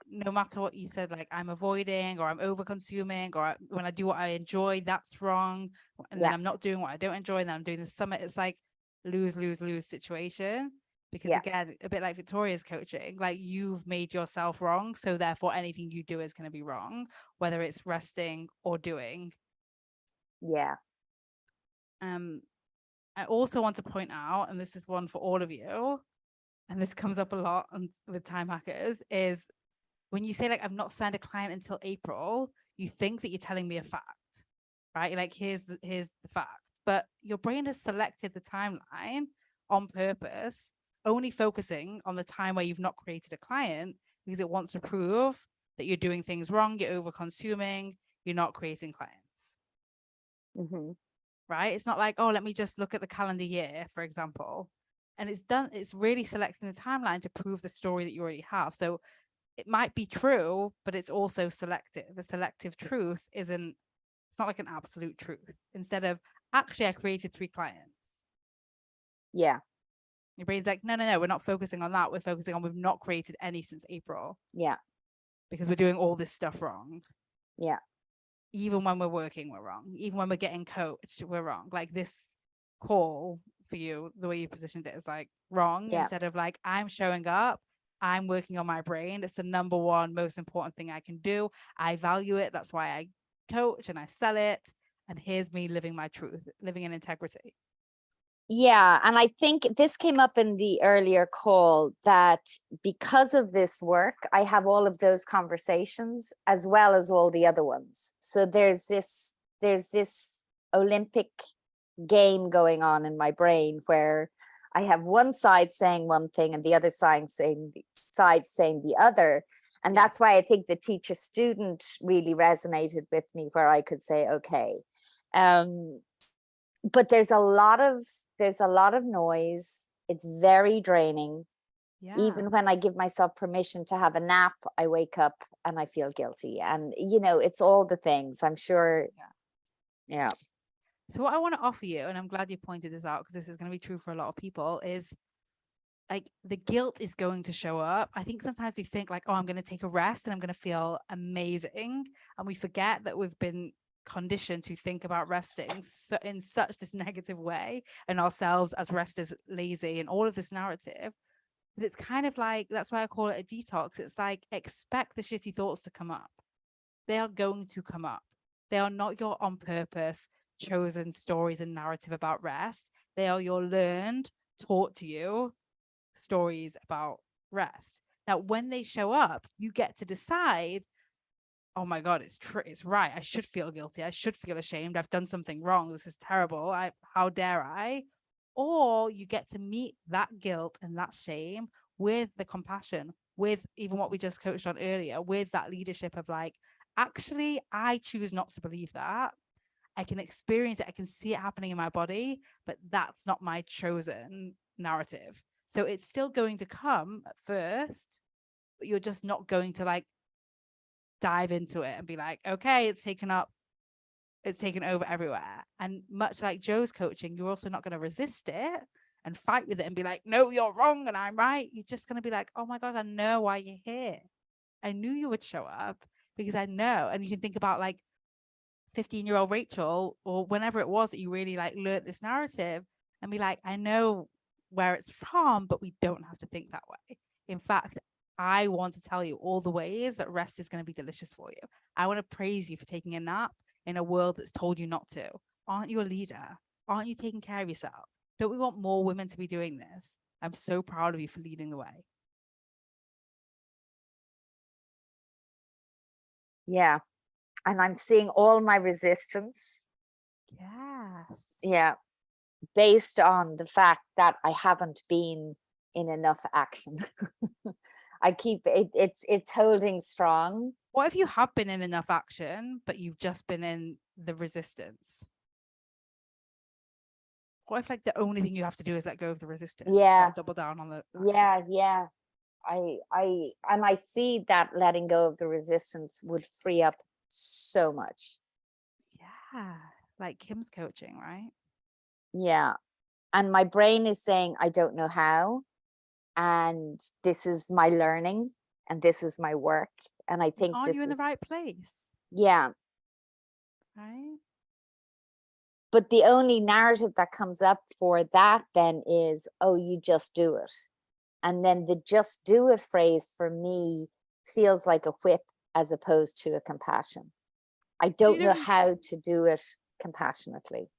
no matter what you said, like I'm avoiding or I'm over consuming, or when I do what I enjoy, that's wrong. And then I'm not doing what I don't enjoy, and then I'm doing the summit. It's like lose situation. Because again, a bit like Victoria's coaching, like you've made yourself wrong. So therefore anything you do is going to be wrong, whether it's resting or doing. Yeah. I also want to point out, and this is one for all of you, and this comes up a lot with time hackers, is when you say like I've not signed a client until April, you think that you're telling me a fact, right? You're like, here's the fact, but your brain has selected the timeline on purpose, only focusing on the time where you've not created a client because it wants to prove that you're doing things wrong, you're over consuming, you're not creating clients. Right? It's not like, oh, let me just look at the calendar year, for example. And it's really selecting the timeline to prove the story that you already have. So it might be true, but it's also selective. The selective truth it's not like an absolute truth. Instead of, actually, I created 3 clients. Yeah. Your brain's like, no, we're not focusing on that. We're focusing on we've not created any since April. Yeah. Because we're doing all this stuff wrong. Yeah. Even when we're working, we're wrong. Even when we're getting coached, we're wrong. Like this call for you, the way you positioned it is like wrong. Instead of like, I'm showing up, I'm working on my brain. It's the number one most important thing I can do. I value it. That's why I coach and I sell it. And here's me living my truth, living in integrity. Yeah, and I think this came up in the earlier call that because of this work, I have all of those conversations as well as all the other ones. So there's this Olympic game going on in my brain where I have one side saying one thing and the other side saying the other. And that's why I think the teacher student really resonated with me, where I could say, okay, but there's a lot of noise. It's very draining. Even when I give myself permission to have a nap, I wake up and I feel guilty. And it's all the things, I'm sure. Yeah. So what I want to offer you, and I'm glad you pointed this out because this is going to be true for a lot of people, is like the guilt is going to show up. I think sometimes we think like, oh, I'm going to take a rest and I'm going to feel amazing. And we forget that we've been conditioned to think about resting so in such this negative way, and ourselves as rest as lazy and all of this narrative. But it's kind of like, that's why I call it a detox. It's like, expect the shitty thoughts to come up. They are going to come up. They are not your on purpose chosen stories and narrative about rest. They are your learned, taught to you stories about rest. Now, when they show up, you get to decide, oh my God, it's true, it's right. I should feel guilty. I should feel ashamed. I've done something wrong. This is terrible. How dare I? Or you get to meet that guilt and that shame with the compassion, with even what we just coached on earlier, with that leadership of like, actually, I choose not to believe that. I can experience it. I can see it happening in my body, but that's not my chosen narrative. So it's still going to come at first, but you're just not going to like dive into it and be like, okay, it's taken over everywhere. And much like Joe's coaching, you're also not going to resist it and fight with it and be like, no, you're wrong and I'm right. You're just going to be like, oh my God, I know why you're here. I knew you would show up because I know. And you can think about like 15-year-old Rachel, or whenever it was that you really like learned this narrative, and be like, I know where it's from, but we don't have to think that way. In fact, I want to tell you all the ways that rest is going to be delicious for you. I want to praise you for taking a nap in a world that's told you not to. Aren't you a leader? Aren't you taking care of yourself? Don't we want more women to be doing this? I'm so proud of you for leading the way. Yeah. And I'm seeing all my resistance. Yes. Yeah. Based on the fact that I haven't been in enough action. I keep it's holding strong. What if you have been in enough action, but you've just been in the resistance? What if like the only thing you have to do is let go of the resistance? Yeah. Double down on the action? Yeah. I see that letting go of the resistance would free up so much. Yeah. Like Kim's coaching, right? Yeah. And my brain is saying, I don't know how. And this is my learning and this is my work. And I think aren't you in the right place? Yeah. Right. But the only narrative that comes up for that then is, oh, you just do it. And then the just do it phrase for me feels like a whip as opposed to a compassion. I don't know how to do it compassionately.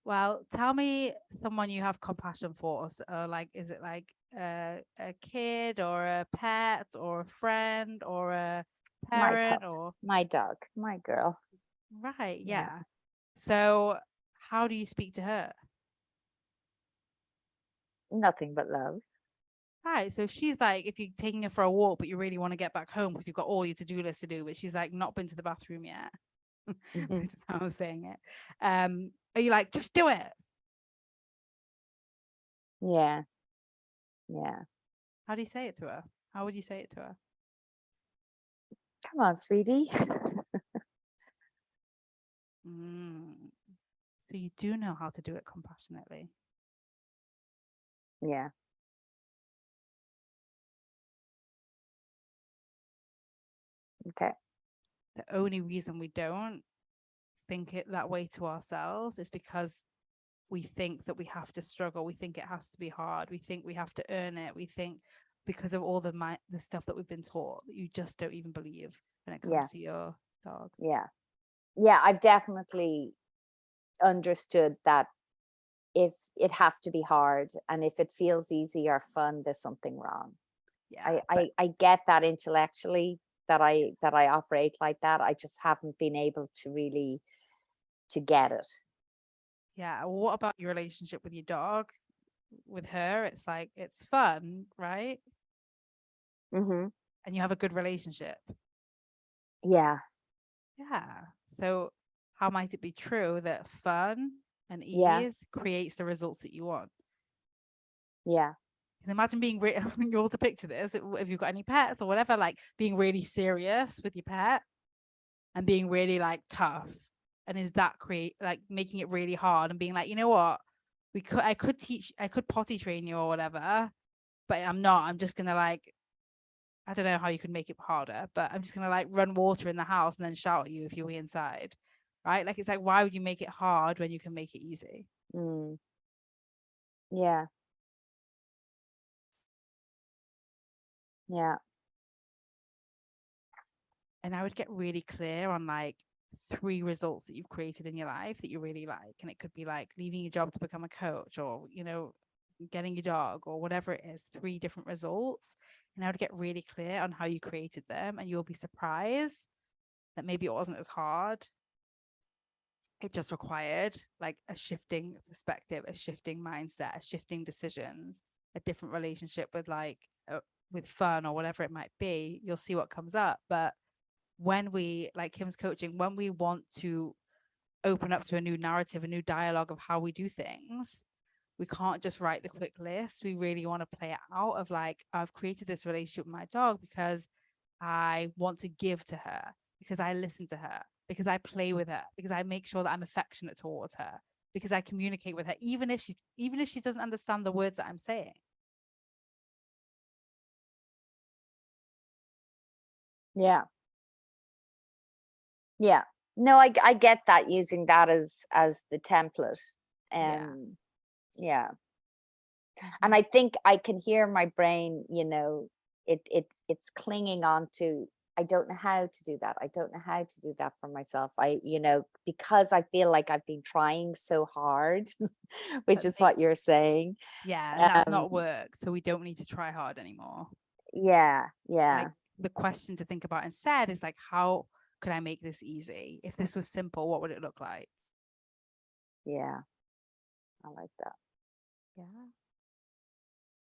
Well, tell me someone you have compassion for. Like, is it like a kid or a pet or a friend or a parent or my dog, my girl? Right. Yeah. So how do you speak to her? Nothing but love. Right. So she's like, if you're taking her for a walk, but you really want to get back home because you've got all your to-do list to do, but she's like not been to the bathroom yet. That's how I'm saying it. Are you like, just do it? Yeah. Yeah. How do you say it to her? How would you say it to her? Come on, sweetie. So you do know how to do it compassionately. Yeah. Okay. The only reason we don't think it that way to ourselves is because we think that we have to struggle. We think it has to be hard. We think we have to earn it. We think because of all the stuff that we've been taught that you just don't even believe when it comes to your dog. Yeah. Yeah. I've definitely understood that if it has to be hard, and if it feels easy or fun, there's something wrong. Yeah, I get that intellectually, that I operate like that. I just haven't been able to really to get it. yeah. What about your relationship with your dog? With her, it's like, it's fun, right? Mm-hmm. And you have a good relationship. Yeah. Yeah. So how might it be true that fun and Yeah. ease creates the results that you want? Yeah. And imagine being you're all to picture this, if you've got any pets or whatever, like being really serious with your pet and being really like tough. And is that create like making it really hard and being like, you know what? I could potty train you or whatever, but I'm not. I'm just gonna like, I don't know how you could make it harder, but I'm just gonna like run water in the house and then shout at you if you're inside. Right? Like, it's like, why would you make it hard when you can make it easy? Mm. Yeah. Yeah. And I would get really clear on like 3 results that you've created in your life that you really like. And it could be like leaving your job to become a coach, or, you know, getting your dog, or whatever it is, 3 different results. And I would get really clear on how you created them, and you'll be surprised that maybe it wasn't as hard. It just required like a shifting perspective, a shifting mindset, a shifting decisions, a different relationship with like with fun or whatever it might be. You'll see what comes up. But when we, like Kim's coaching, when we want to open up to a new narrative, a new dialogue of how we do things, we can't just write the quick list. We really want to play it out of like, I've created this relationship with my dog because I want to give to her, because I listen to her, because I play with her, because I make sure that I'm affectionate towards her, because I communicate with her, even if she doesn't understand the words that I'm saying. Yeah. Yeah. No, I get that, using that as the template. Yeah. And I think I can hear my brain, you know, it's clinging on to, I don't know how to do that. I don't know how to do that for myself. You know, because I feel like I've been trying so hard, which is what you're saying. Yeah, and that's not work. So we don't need to try hard anymore. Yeah. Yeah. Like, the question to think about instead is like, how could I make this easy? If this was simple, what would it look like? Yeah. I like that. Yeah.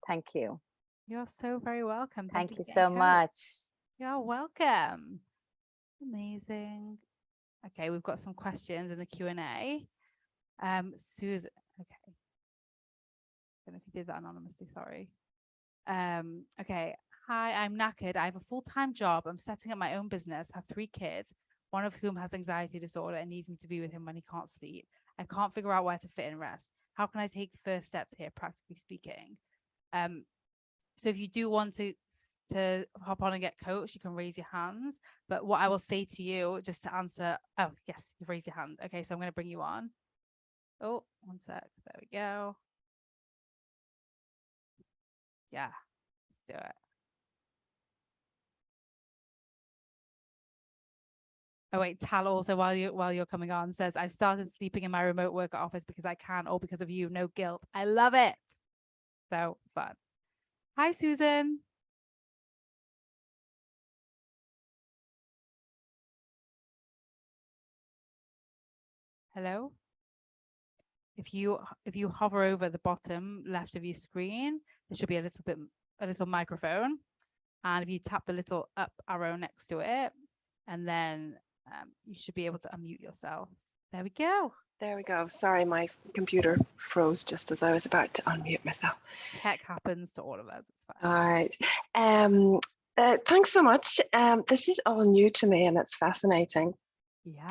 Thank you. You're so very welcome. Thank you so much. You're welcome. Amazing. Okay, we've got some questions in the Q&A. Susan, okay. I don't know if you did that anonymously, sorry. Okay. Hi, I'm knackered. I have a full-time job. I'm setting up my own business, have 3 kids, one of whom has anxiety disorder and needs me to be with him when he can't sleep. I can't figure out where to fit in rest. How can I take first steps here, practically speaking? So if you do want to hop on and get coached, you can raise your hands. But what I will say to you, just to answer, oh yes, you've raised your hand. Okay, so I'm going to bring you on. Oh, one sec. There we go. Yeah, let's do it. Oh wait, Tal also, while you're coming on, says, I've started sleeping in my remote work office because I can, all because of you. No guilt. I love it. So fun. Hi, Susan. Hello. If you hover over the bottom left of your screen, there should be a little microphone. And if you tap the little up arrow next to it, and then you should be able to unmute yourself. There we go. There we go. Sorry, my computer froze just as I was about to unmute myself. Tech happens to all of us. It's fine. All right. Thanks so much. This is all new to me and it's fascinating. Yeah.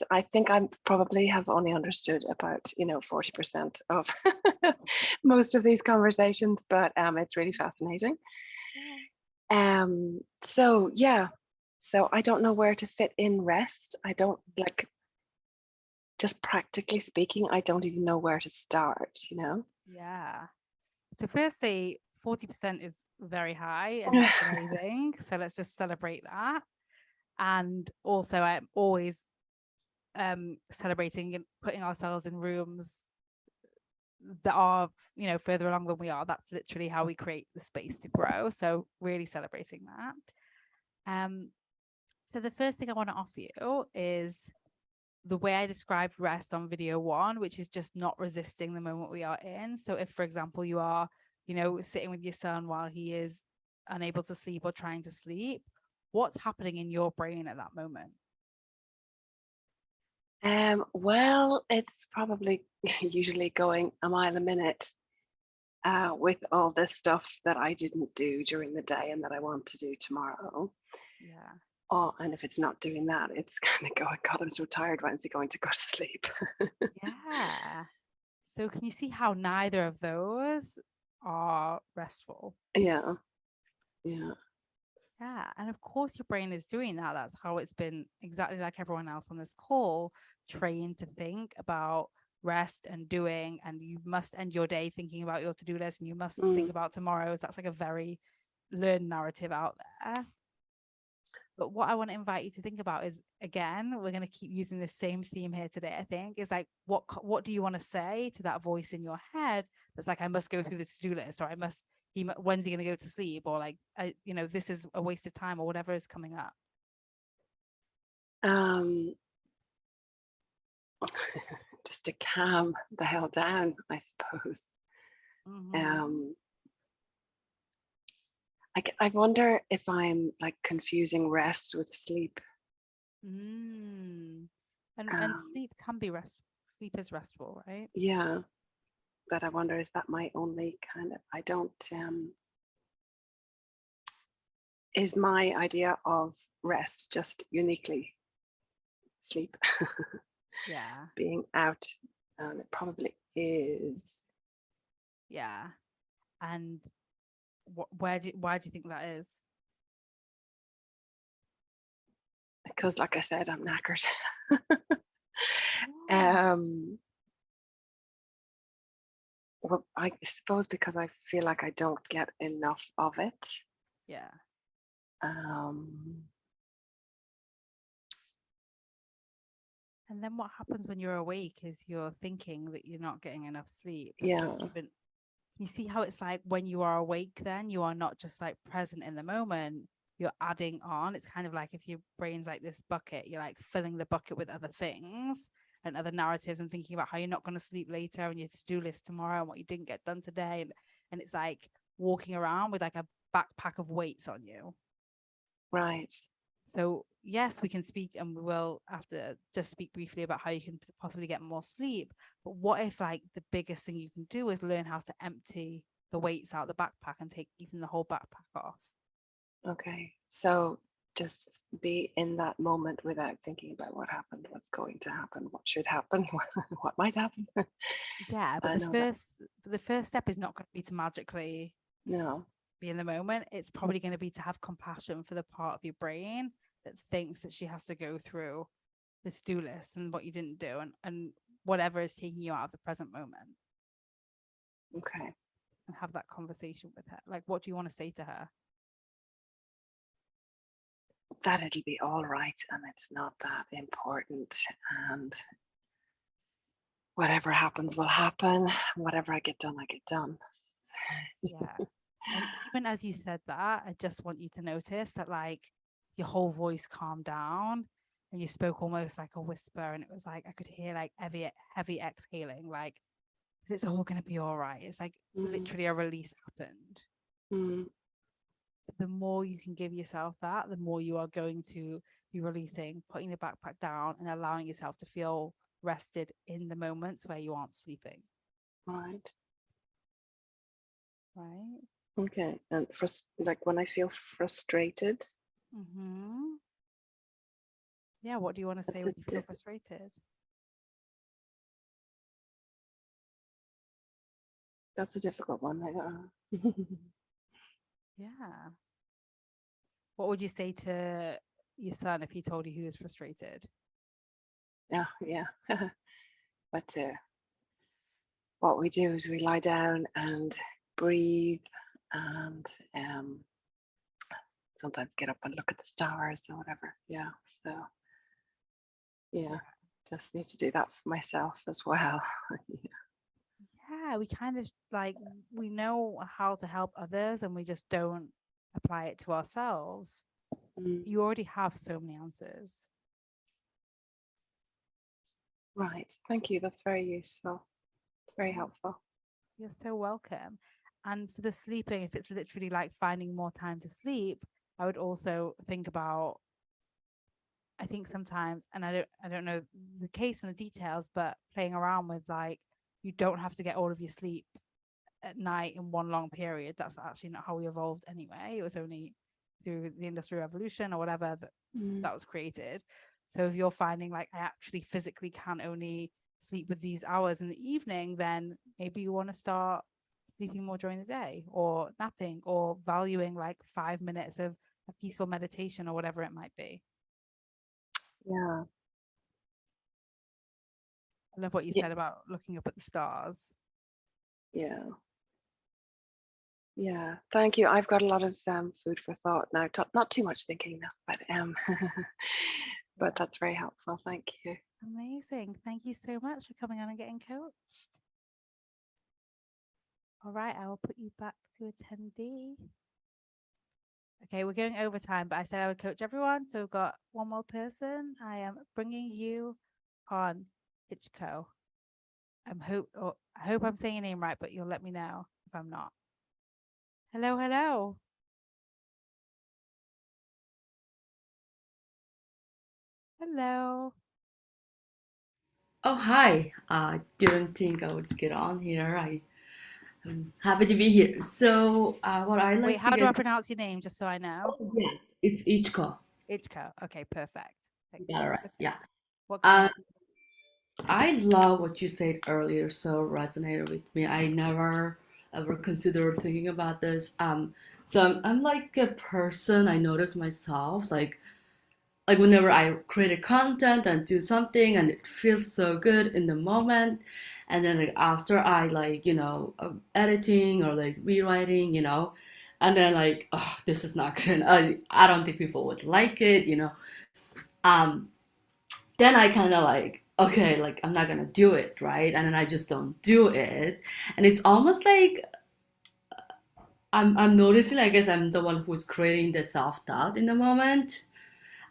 I think I probably have only understood about 40% of most of these conversations, but it's really fascinating. So I don't know where to fit in rest. I don't just practically speaking, I don't even know where to start, Yeah. So firstly, 40% is very high and that's amazing. So let's just celebrate that. And also I'm always celebrating and putting ourselves in rooms that are, you know, further along than we are. That's literally how we create the space to grow. So really celebrating that. So the first thing I want to offer you is the way I described rest on video 1, which is just not resisting the moment we are in. So if, for example, you are, you know, sitting with your son while he is unable to sleep or trying to sleep, what's happening in your brain at that moment? Well, it's probably usually going a mile a minute with all this stuff that I didn't do during the day and that I want to do tomorrow. Yeah. Oh, and if it's not doing that, it's kind of going, God, I'm so tired. When's he going to go to sleep? Yeah. So can you see how neither of those are restful? Yeah. Yeah. Yeah. And of course, your brain is doing that. That's how it's been, exactly like everyone else on this call, trained to think about rest and doing. And you must end your day thinking about your to-do list, and you must think about tomorrow's. That's like a very learned narrative out there. But what I want to invite you to think about is, again, we're going to keep using the same theme here today, I think, is like, what do you want to say to that voice in your head that's like, I must go through the to-do list, or I must, when's he going to go to sleep, or like, you know, this is a waste of time, or whatever is coming up. Just to calm the hell down, I suppose. I wonder if I'm like confusing rest with sleep. And sleep can be restful. Sleep is restful, right? Yeah, but I wonder, is that my only kind of, I don't, is my idea of rest just uniquely sleep? Yeah. Being out, and it probably is. Yeah. And why do you think that is? Because, like I said, I'm knackered. Well, I suppose because I feel like I don't get enough of it. Yeah. And then what happens when you're awake is you're thinking that you're not getting enough sleep. Yeah. So even, you see how it's like when you are awake, then you are not just like present in the moment, you're adding on. It's kind of like if your brain's like this bucket, you're like filling the bucket with other things and other narratives and thinking about how you're not going to sleep later and your to-do list tomorrow and what you didn't get done today. And it's like walking around with like a backpack of weights on you. Right. So yes, we can speak, and we will have to just speak briefly about how you can possibly get more sleep. But what if like the biggest thing you can do is learn how to empty the weights out the backpack and take even the whole backpack off? Okay. So just be in that moment without thinking about what happened, what's going to happen, what should happen, what might happen. Yeah, but the first step is not going to be to magically be in the moment. It's probably going to be to have compassion for the part of your brain that thinks that she has to go through the to-do list and what you didn't do and whatever is taking you out of the present moment. Okay. And have that conversation with her. Like, what do you want to say to her? That it'll be all right and it's not that important, and whatever happens will happen. Whatever I get done, I get done. Yeah. And even as you said that, I just want you to notice that like your whole voice calmed down and you spoke almost like a whisper, and it was like I could hear like heavy exhaling, like it's all going to be all right. It's like literally a release happened. The more you can give yourself that, the more you are going to be releasing, putting the backpack down and allowing yourself to feel rested in the moments where you aren't sleeping. Right. Okay. And like when I feel frustrated. Yeah, what do you want to say when you feel frustrated? That's a difficult one. Yeah. What would you say to your son if he told you he was frustrated? Yeah. But what we do is we lie down and breathe and sometimes get up and look at the stars or whatever. Yeah. So just need to do that for myself as well. yeah, we kind of like, we know how to help others and we just don't apply it to ourselves. You already have so many answers. Right. Thank you. That's very useful. Very helpful. You're so welcome. And for the sleeping, if it's literally like finding more time to sleep, I would also think about, I think sometimes, and I don't know the case and the details, but playing around with like, you don't have to get all of your sleep at night in one long period. That's actually not how we evolved anyway. It was only through the Industrial Revolution or whatever that was created. So if you're finding like, I actually physically can only sleep with these hours in the evening, then maybe you want to start sleeping more during the day, or napping, or valuing like 5 minutes of a peaceful meditation or whatever it might be. Yeah. I love what you Yeah. said about looking up at the stars. Yeah. Yeah. Thank you. I've got a lot of food for thought now. Not too much thinking now, but that's very helpful. Thank you. Amazing. Thank you so much for coming on and getting coached. All right, I will put you back to attendee. Okay, we're going over time, but I said I would coach everyone. So we've got one more person. I am bringing you on, Ichiko. I hope I'm saying your name right, but you'll let me know if I'm not. Hello, hello. Hello. Oh, hi. I didn't think I would get on here. I'm happy to be here. So, what I like Wait, to how do get. I pronounce your name, just so I know? Oh, yes, it's Ichiko. Ichiko. Okay, perfect. You got it right. Okay. Yeah. What can I Uh, help you with? I love what you said earlier. So resonated with me. I never ever considered thinking about this. So I'm like a person. I notice myself like whenever I create a content and do something and it feels so good in the moment, and then like after I like editing or like rewriting, and then like, oh, this is not good. I don't think people would like it, um then I kind of like, okay, like I'm not gonna do it, right? And then I just don't do it, and it's almost like I'm noticing, I guess I'm the one who's creating the self-doubt in the moment.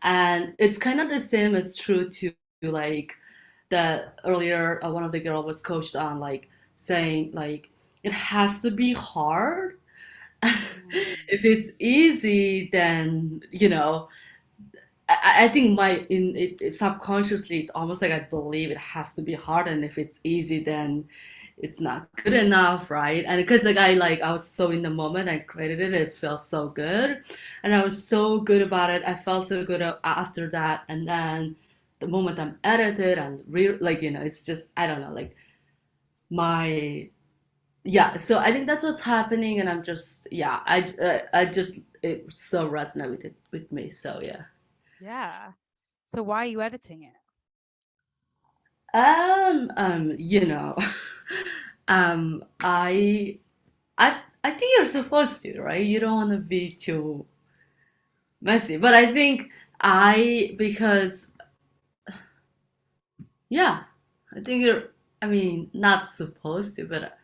And it's kind of the same as true to like the earlier one of the girl was coached on like saying like it has to be hard. If it's easy, then I think my in it subconsciously it's almost like I believe it has to be hard, and if it's easy, then it's not good enough, right? And because I was so in the moment, I created it, it felt so good, and I was so good about it. I felt so good after that, and then the moment I'm edited and it's just I don't know, like my yeah. So I think that's what's happening, and I'm just yeah. I just it so resonated with me. So yeah. Yeah. So why are you editing it? You know, um, I, I think you're supposed to, right? You don't want to be too messy, but I think because, yeah, I think I mean, not supposed to, but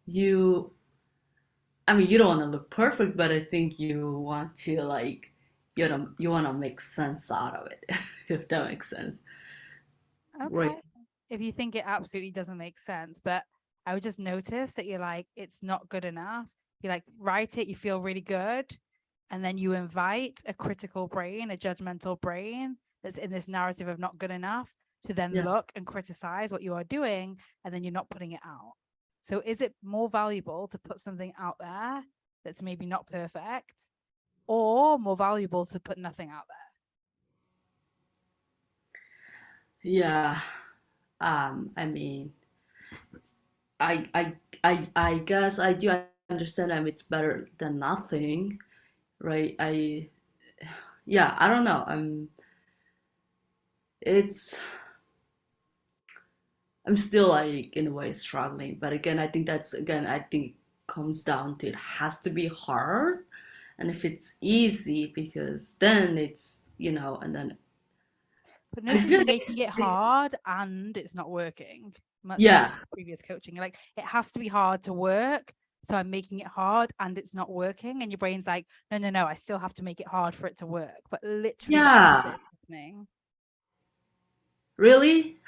you, I mean, you don't want to look perfect, but I think you want to like, you want to make sense out of it, if that makes sense. Right. Okay. If you think it absolutely doesn't make sense, but I would just notice that you're like, it's not good enough. You like write it, you feel really good. And then you invite a critical brain, a judgmental brain that's in this narrative of not good enough to then Yeah. look and criticize what you are doing, and then you're not putting it out. So is it more valuable to put something out there that's maybe not perfect, or more valuable to put nothing out there? Yeah. I mean, I I I guess I do understand it's better than nothing, right? Yeah, I don't know. It's I'm still like in a way struggling, but again, I think I think it comes down to it has to be hard, and if it's easy, because then it's and then But I notice feel you're like making it hard and it's not working. much Yeah. like previous coaching. Like, it has to be hard to work, so I'm making it hard and it's not working, and your brain's like, no, I still have to make it hard for it to work. But literally the Yeah. opposite is happening. Really?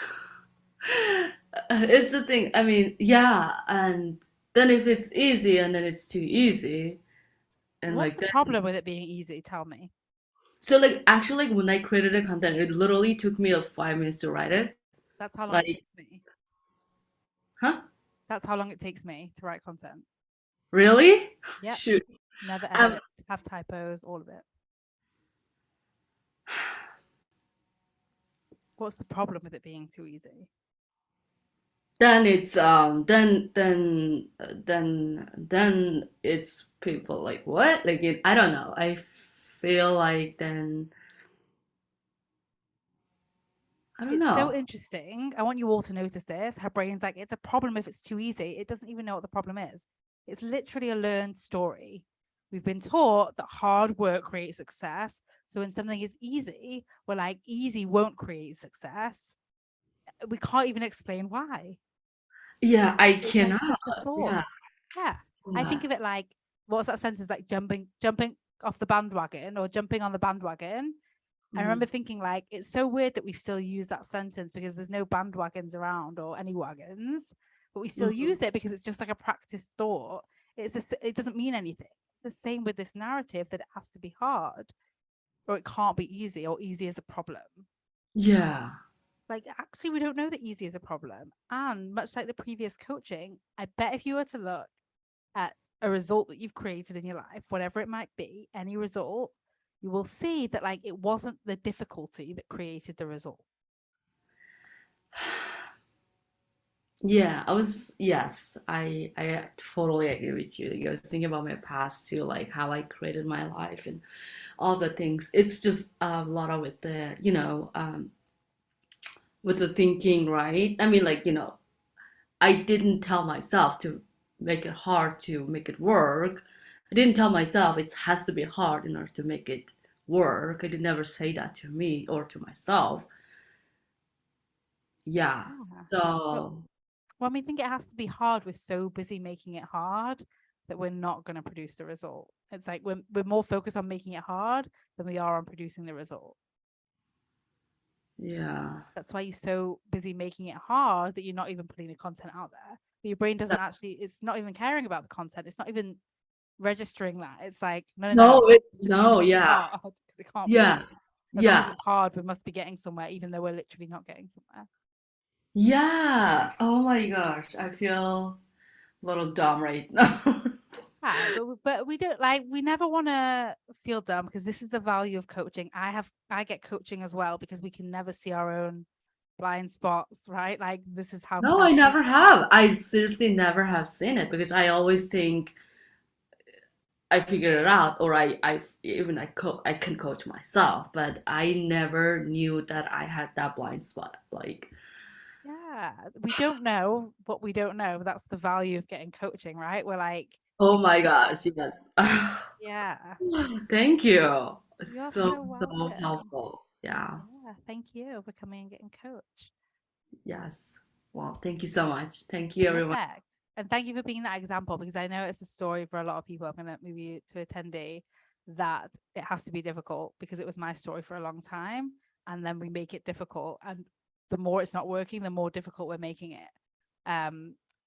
It's the thing. I mean, yeah, and then if it's easy and then it's too easy, and What's like the that. problem with it being easy? Tell me. So like actually, like when I created the content, it literally took me like 5 minutes to write it. That's how long it Like, takes me. huh? That's how long it takes me to write content. Really? Yep. Shoot. Never Um, edit, have typos, all of it. What's the problem with it being too easy? then it's then it's people like what? Like I don't know. I feel like then I don't It's so know. interesting. I want you all to notice this. Her brain's like, it's a problem if it's too easy. It doesn't even know what the problem is. It's literally a learned story. We've been taught that hard work creates success. So when something is easy, we're like, easy won't create success. We can't even explain why. Yeah, I It's like cannot. just a thought. Yeah. Yeah. I think of it like, what's that sentence, like jumping off the bandwagon or jumping on the bandwagon. I remember thinking, like, it's so weird that we still use that sentence because there's no bandwagons around or any wagons, but we still use it because it's just like a practice thought. It doesn't mean anything. It's the same with this narrative, that it has to be hard or it can't be easy, or easy is a problem. Yeah. Like, actually, we don't know that easy is a problem. And much like the previous coaching, I bet if you were to look at a result that you've created in your life, whatever it might be, any result, you will see that, like, it wasn't the difficulty that created the result. Yeah, yes, I totally agree with you. I was thinking about my past too, like how I created my life and all the things. It's just a lot of with the, with the thinking, right? I mean, like, I didn't tell myself to make it hard to make it work. I didn't tell myself it has to be hard in order to make it work. I did never say that to me or to myself. Yeah. Yeah. So, When we think it has to be hard, we're so busy making it hard that we're not going to produce the result. It's like we're more focused on making it hard than we are on producing the result. yeah. That's why you're so busy making it hard that you're not even putting the content out there. But your brain doesn't actually, it's not even caring about the content. It's not even registering that. It's like, no, just make it yeah. hard, because it can't be Yeah. easy. As long as it's hard, we must be getting somewhere, even though we're literally not getting somewhere. Yeah. Oh my gosh. I feel a little dumb right now. Yeah, but we don't, like, we never want to feel dumb, because this is the value of coaching. I get coaching as well because we can never see our own blind spots, right? Like, this is how No, I never have. I seriously never have seen it because I always think I figured it out, or I can coach myself, but I never knew that I had that blind spot. Like, Yeah, we don't know what we don't know. That's the value of getting coaching, right? We're like, oh my gosh, yes. yeah, Thank you. you're So, so welcome. helpful. Yeah. Yeah, thank you for coming and getting coached. Yes. Well, thank you so much. Thank you, everyone. Perfect. And thank you for being that example, because I know it's a story for a lot of people. I'm going to move you to attendee that it has to be difficult, because it was my story for a long time. And then we make it difficult. And the more it's not working, the more difficult we're making it.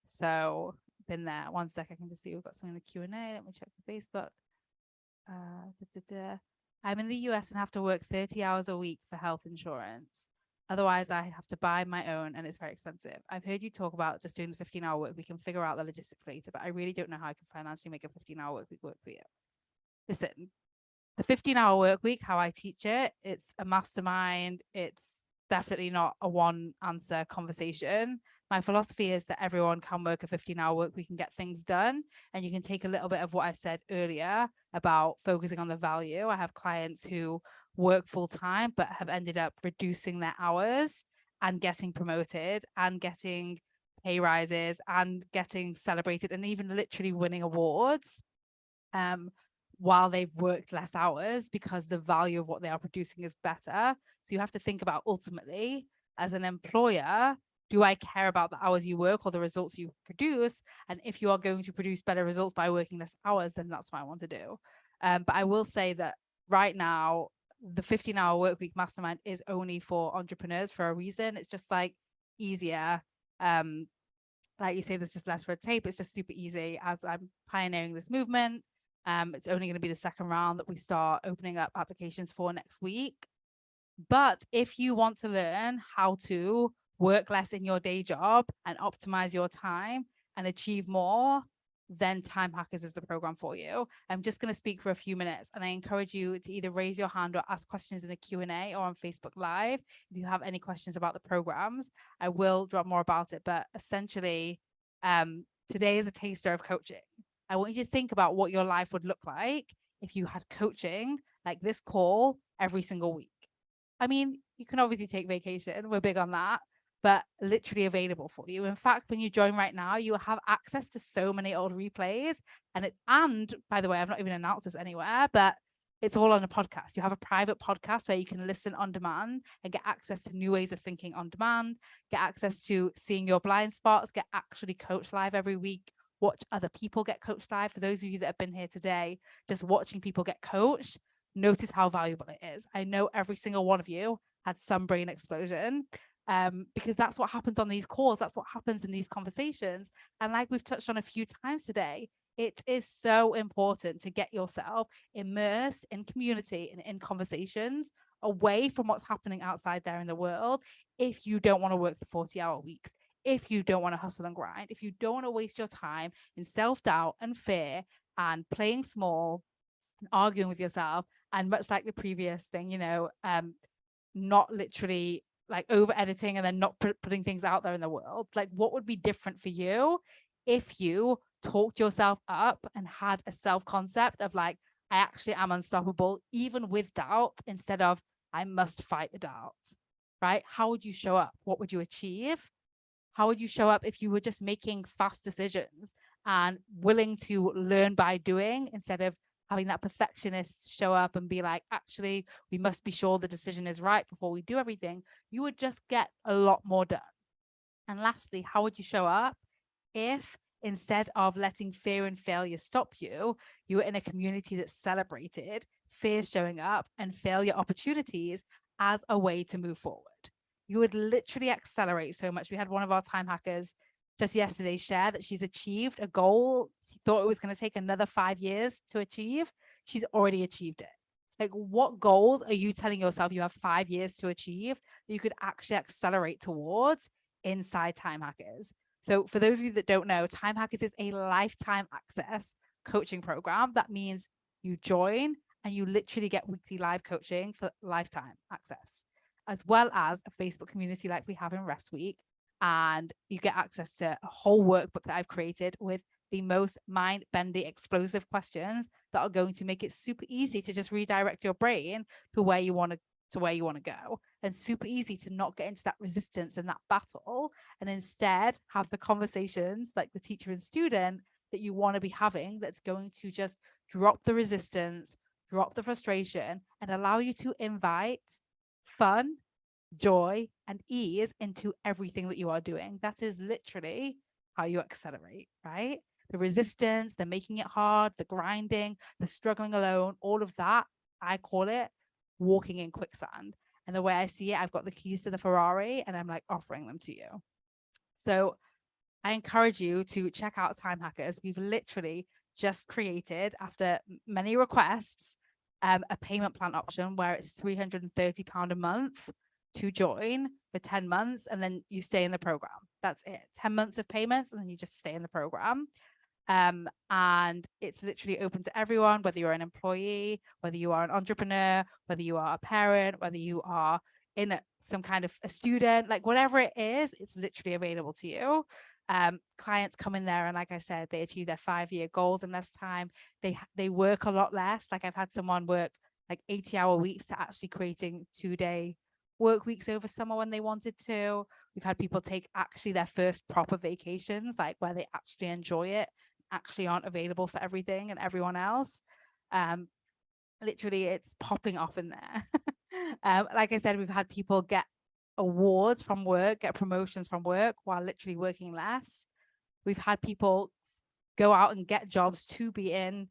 So been there. One sec, I can just see we've got something in the Q&A. Let me check the Facebook. I'm in the US and have to work 30 hours a week for health insurance. Otherwise, I have to buy my own, and it's very expensive. I've heard you talk about just doing the 15-hour work. We can figure out the logistics later, but I really don't know how I can financially make a 15-hour work week work for you. Listen, the 15-hour work week, how I teach it, it's a mastermind. It's definitely not a one answer conversation. My philosophy is that everyone can work a 15-hour work week and get things done. And you can take a little bit of what I said earlier about focusing on the value. I have clients who work full time but have ended up reducing their hours and getting promoted and getting pay rises and getting celebrated and even literally winning awards while they've worked less hours, because the value of what they are producing is better. So you have to think about, ultimately, as an employer, do I care about the hours you work or the results you produce? And if you are going to produce better results by working less hours, then that's what I want to do. But I will say that right now, the 15-hour work week mastermind is only for entrepreneurs for a reason. It's just like easier. Like you say, there's just less red tape. It's just super easy as I'm pioneering this movement. It's only going to be the second round that we start opening up applications for next week. But if you want to learn how to work less in your day job and optimize your time and achieve more, then Time Hackers is the program for you. I'm just going to speak for a few minutes, and I encourage you to either raise your hand or ask questions in the Q&A or on Facebook Live. If you have any questions about the programs, I will drop more about it. But essentially, today is a taster of coaching. I want you to think about what your life would look like if you had coaching like this call every single week. I mean, you can obviously take vacation. We're big on that, but literally available for you. In fact, when you join right now, you will have access to so many old replays. And by the way, I've not even announced this anywhere, but it's all on a podcast. You have a private podcast where you can listen on demand and get access to new ways of thinking on demand, get access to seeing your blind spots, get actually coached live every week, watch other people get coached live. For those of you that have been here today, just watching people get coached, notice how valuable it is. I know every single one of you had some brain explosion, because that's what happens on these calls. That's what happens in these conversations. And like we've touched on a few times today, it is so important to get yourself immersed in community and in conversations away from what's happening outside there in the world. If you don't want to work the 40-hour weeks, if you don't want to hustle and grind, if you don't want to waste your time in self-doubt and fear and playing small and arguing with yourself, and much like the previous thing, not literally like over editing and then not putting things out there in the world. Like, what would be different for you if you talked yourself up and had a self-concept of like, I actually am unstoppable, even with doubt, instead of I must fight the doubt, right? How would you show up? What would you achieve? How would you show up if you were just making fast decisions and willing to learn by doing, instead of having that perfectionist show up and be like, actually, we must be sure the decision is right before we do everything? You would just get a lot more done. And lastly, how would you show up if instead of letting fear and failure stop you, you were in a community that celebrated fear showing up and failure opportunities as a way to move forward? You would literally accelerate so much. We had one of our time hackers just yesterday share that she's achieved a goal she thought it was going to take another 5 years to achieve. She's already achieved it. Like, what goals are you telling yourself you have 5 years to achieve that you could actually accelerate towards inside Time Hackers? So for those of you that don't know, Time Hackers is a lifetime access coaching program. That means you join and you literally get weekly live coaching for lifetime access, as well as a Facebook community like we have in Rest Week. And you get access to a whole workbook that I've created with the most mind-bending, explosive questions that are going to make it super easy to just redirect your brain to where you want to go, and super easy to not get into that resistance and that battle, and instead have the conversations like the teacher and student that you want to be having, that's going to just drop the resistance, drop the frustration, and allow you to invite fun, joy, and ease into everything that you are doing. That is literally how you accelerate, right? The resistance, the making it hard, the grinding, the struggling alone, all of that, I call it walking in quicksand. And the way I see it, I've got the keys to the Ferrari and I'm like offering them to you. So I encourage you to check out Time Hackers. We've literally just created, after many requests, a payment plan option where it's £330 a month to join for 10 months, and then you stay in the program. That's it. 10 months of payments, and then you just stay in the program. And it's literally open to everyone, whether you're an employee, whether you are an entrepreneur, whether you are a parent, whether you are in some kind of a student, like whatever it is, it's literally available to you. Clients come in there and, like I said, they achieve their 5-year goals in less time. They work a lot less. Like, I've had someone work like 80-hour weeks to actually creating 2-day work weeks over summer when they wanted to. We've had people take actually their first proper vacations, like where they actually enjoy it, actually aren't available for everything and everyone else. Literally, it's popping off in there. Like I said, we've had people get awards from work, get promotions from work while literally working less. We've had people go out and get jobs to be in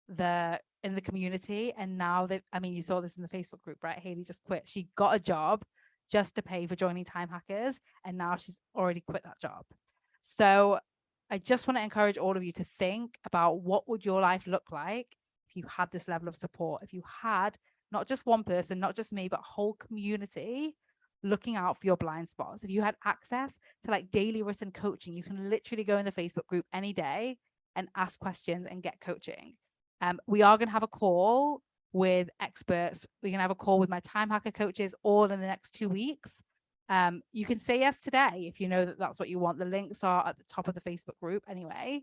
the community, and now I mean, you saw this in the Facebook group, right? Haley just quit. She got a job just to pay for joining Time Hackers, and now she's already quit that job. So I just want to encourage all of you to think about what would your life look like if you had this level of support, if you had not just one person, not just me, but a whole community looking out for your blind spots. If you had access to like daily written coaching, you can literally go in the Facebook group any day and ask questions and get coaching. We are going to have a call with experts. We're going to have a call with my Time Hacker coaches all in the next 2 weeks. You can say yes today if you know that that's what you want. The links are at the top of the Facebook group anyway.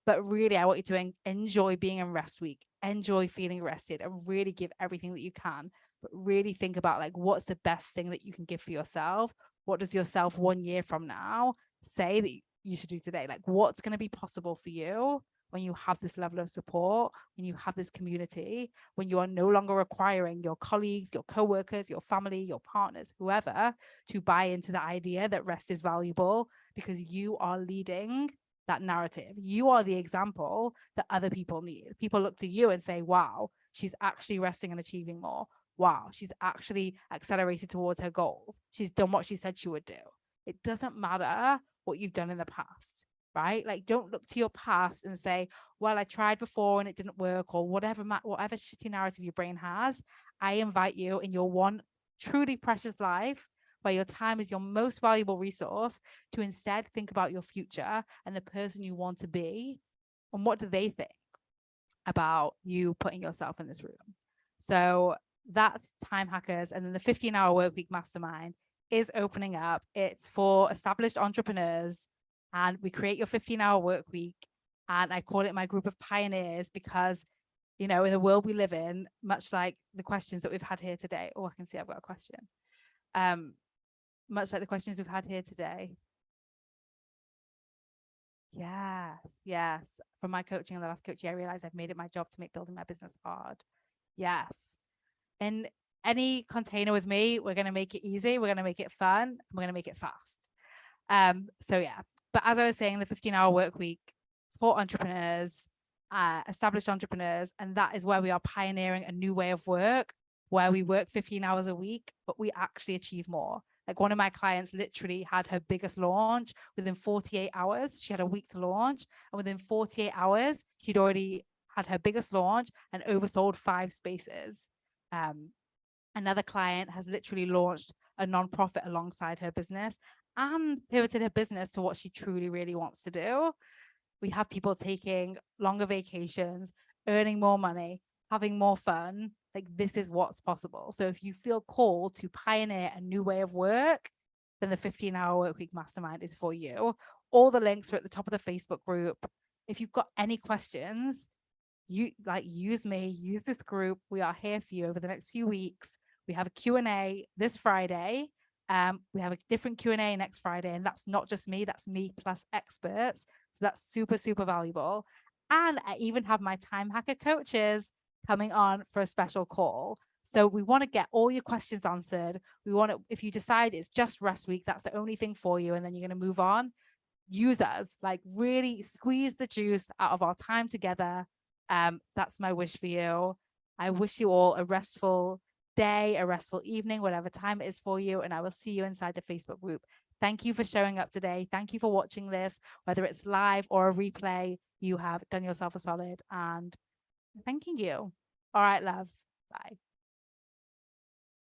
But really, I want you to enjoy being in rest week, enjoy feeling rested, and really give everything that you can. But really think about like, what's the best thing that you can give for yourself? What does yourself 1 year from now say that you should do today? Like, what's going to be possible for you when you have this level of support, when you have this community, when you are no longer requiring your colleagues, your co-workers, your family, your partners, whoever, to buy into the idea that rest is valuable, because you are leading that narrative. You are the example that other people need. People look to you and say, wow, she's actually resting and achieving more. Wow, she's actually accelerated towards her goals. She's done what she said she would do. It doesn't matter what you've done in the past, right? Like, don't look to your past and say, well, I tried before and it didn't work, or whatever shitty narrative your brain has. I invite you in your one truly precious life, where your time is your most valuable resource, to instead think about your future and the person you want to be, and what do they think about you putting yourself in this room. So that's Time Hackers. And then the 15-hour workweek mastermind is opening up. It's for established entrepreneurs, and we create your 15-hour workweek, and I call it my group of pioneers, because in the world we live in, much like the questions that we've had here today. Oh, I can see I've got a question. Much like the questions we've had here today. Yes. From my coaching and the last coaching, I realized I've made it my job to make building my business hard. Yes. In any container with me, we're going to make it easy. We're going to make it fun. And we're going to make it fast. So yeah. But as I was saying, the 15-hour work week for entrepreneurs, established entrepreneurs, and that is where we are pioneering a new way of work, where we work 15 hours a week, but we actually achieve more. Like, one of my clients literally had her biggest launch within 48 hours. She had a week to launch, and within 48 hours, she'd already had her biggest launch and oversold 5 spaces. Another client has literally launched a nonprofit alongside her business and pivoted her business to what she truly, really wants to do. We have people taking longer vacations, earning more money, having more fun. Like, this is what's possible. So if you feel called to pioneer a new way of work, then the 15-hour workweek mastermind is for you. All the links are at the top of the Facebook group. If you've got any questions, use me, use this group. We are here for you over the next few weeks. We have a Q&A this Friday. We have a different Q&A next Friday, and that's not just me, that's me plus experts. So that's super, super valuable. And I even have my Time Hacker coaches coming on for a special call. So we want to get all your questions answered. We want to, if you decide it's just rest week, that's the only thing for you, and then you're going to move on, use us, like, really squeeze the juice out of our time together. That's my wish for you. I wish you all a restful day, a restful evening, whatever time it is for you, and I will see you inside the Facebook group. Thank you for showing up today. Thank you for watching this, whether it's live or a replay. You have done yourself a solid, and thanking you. All right, loves. Bye.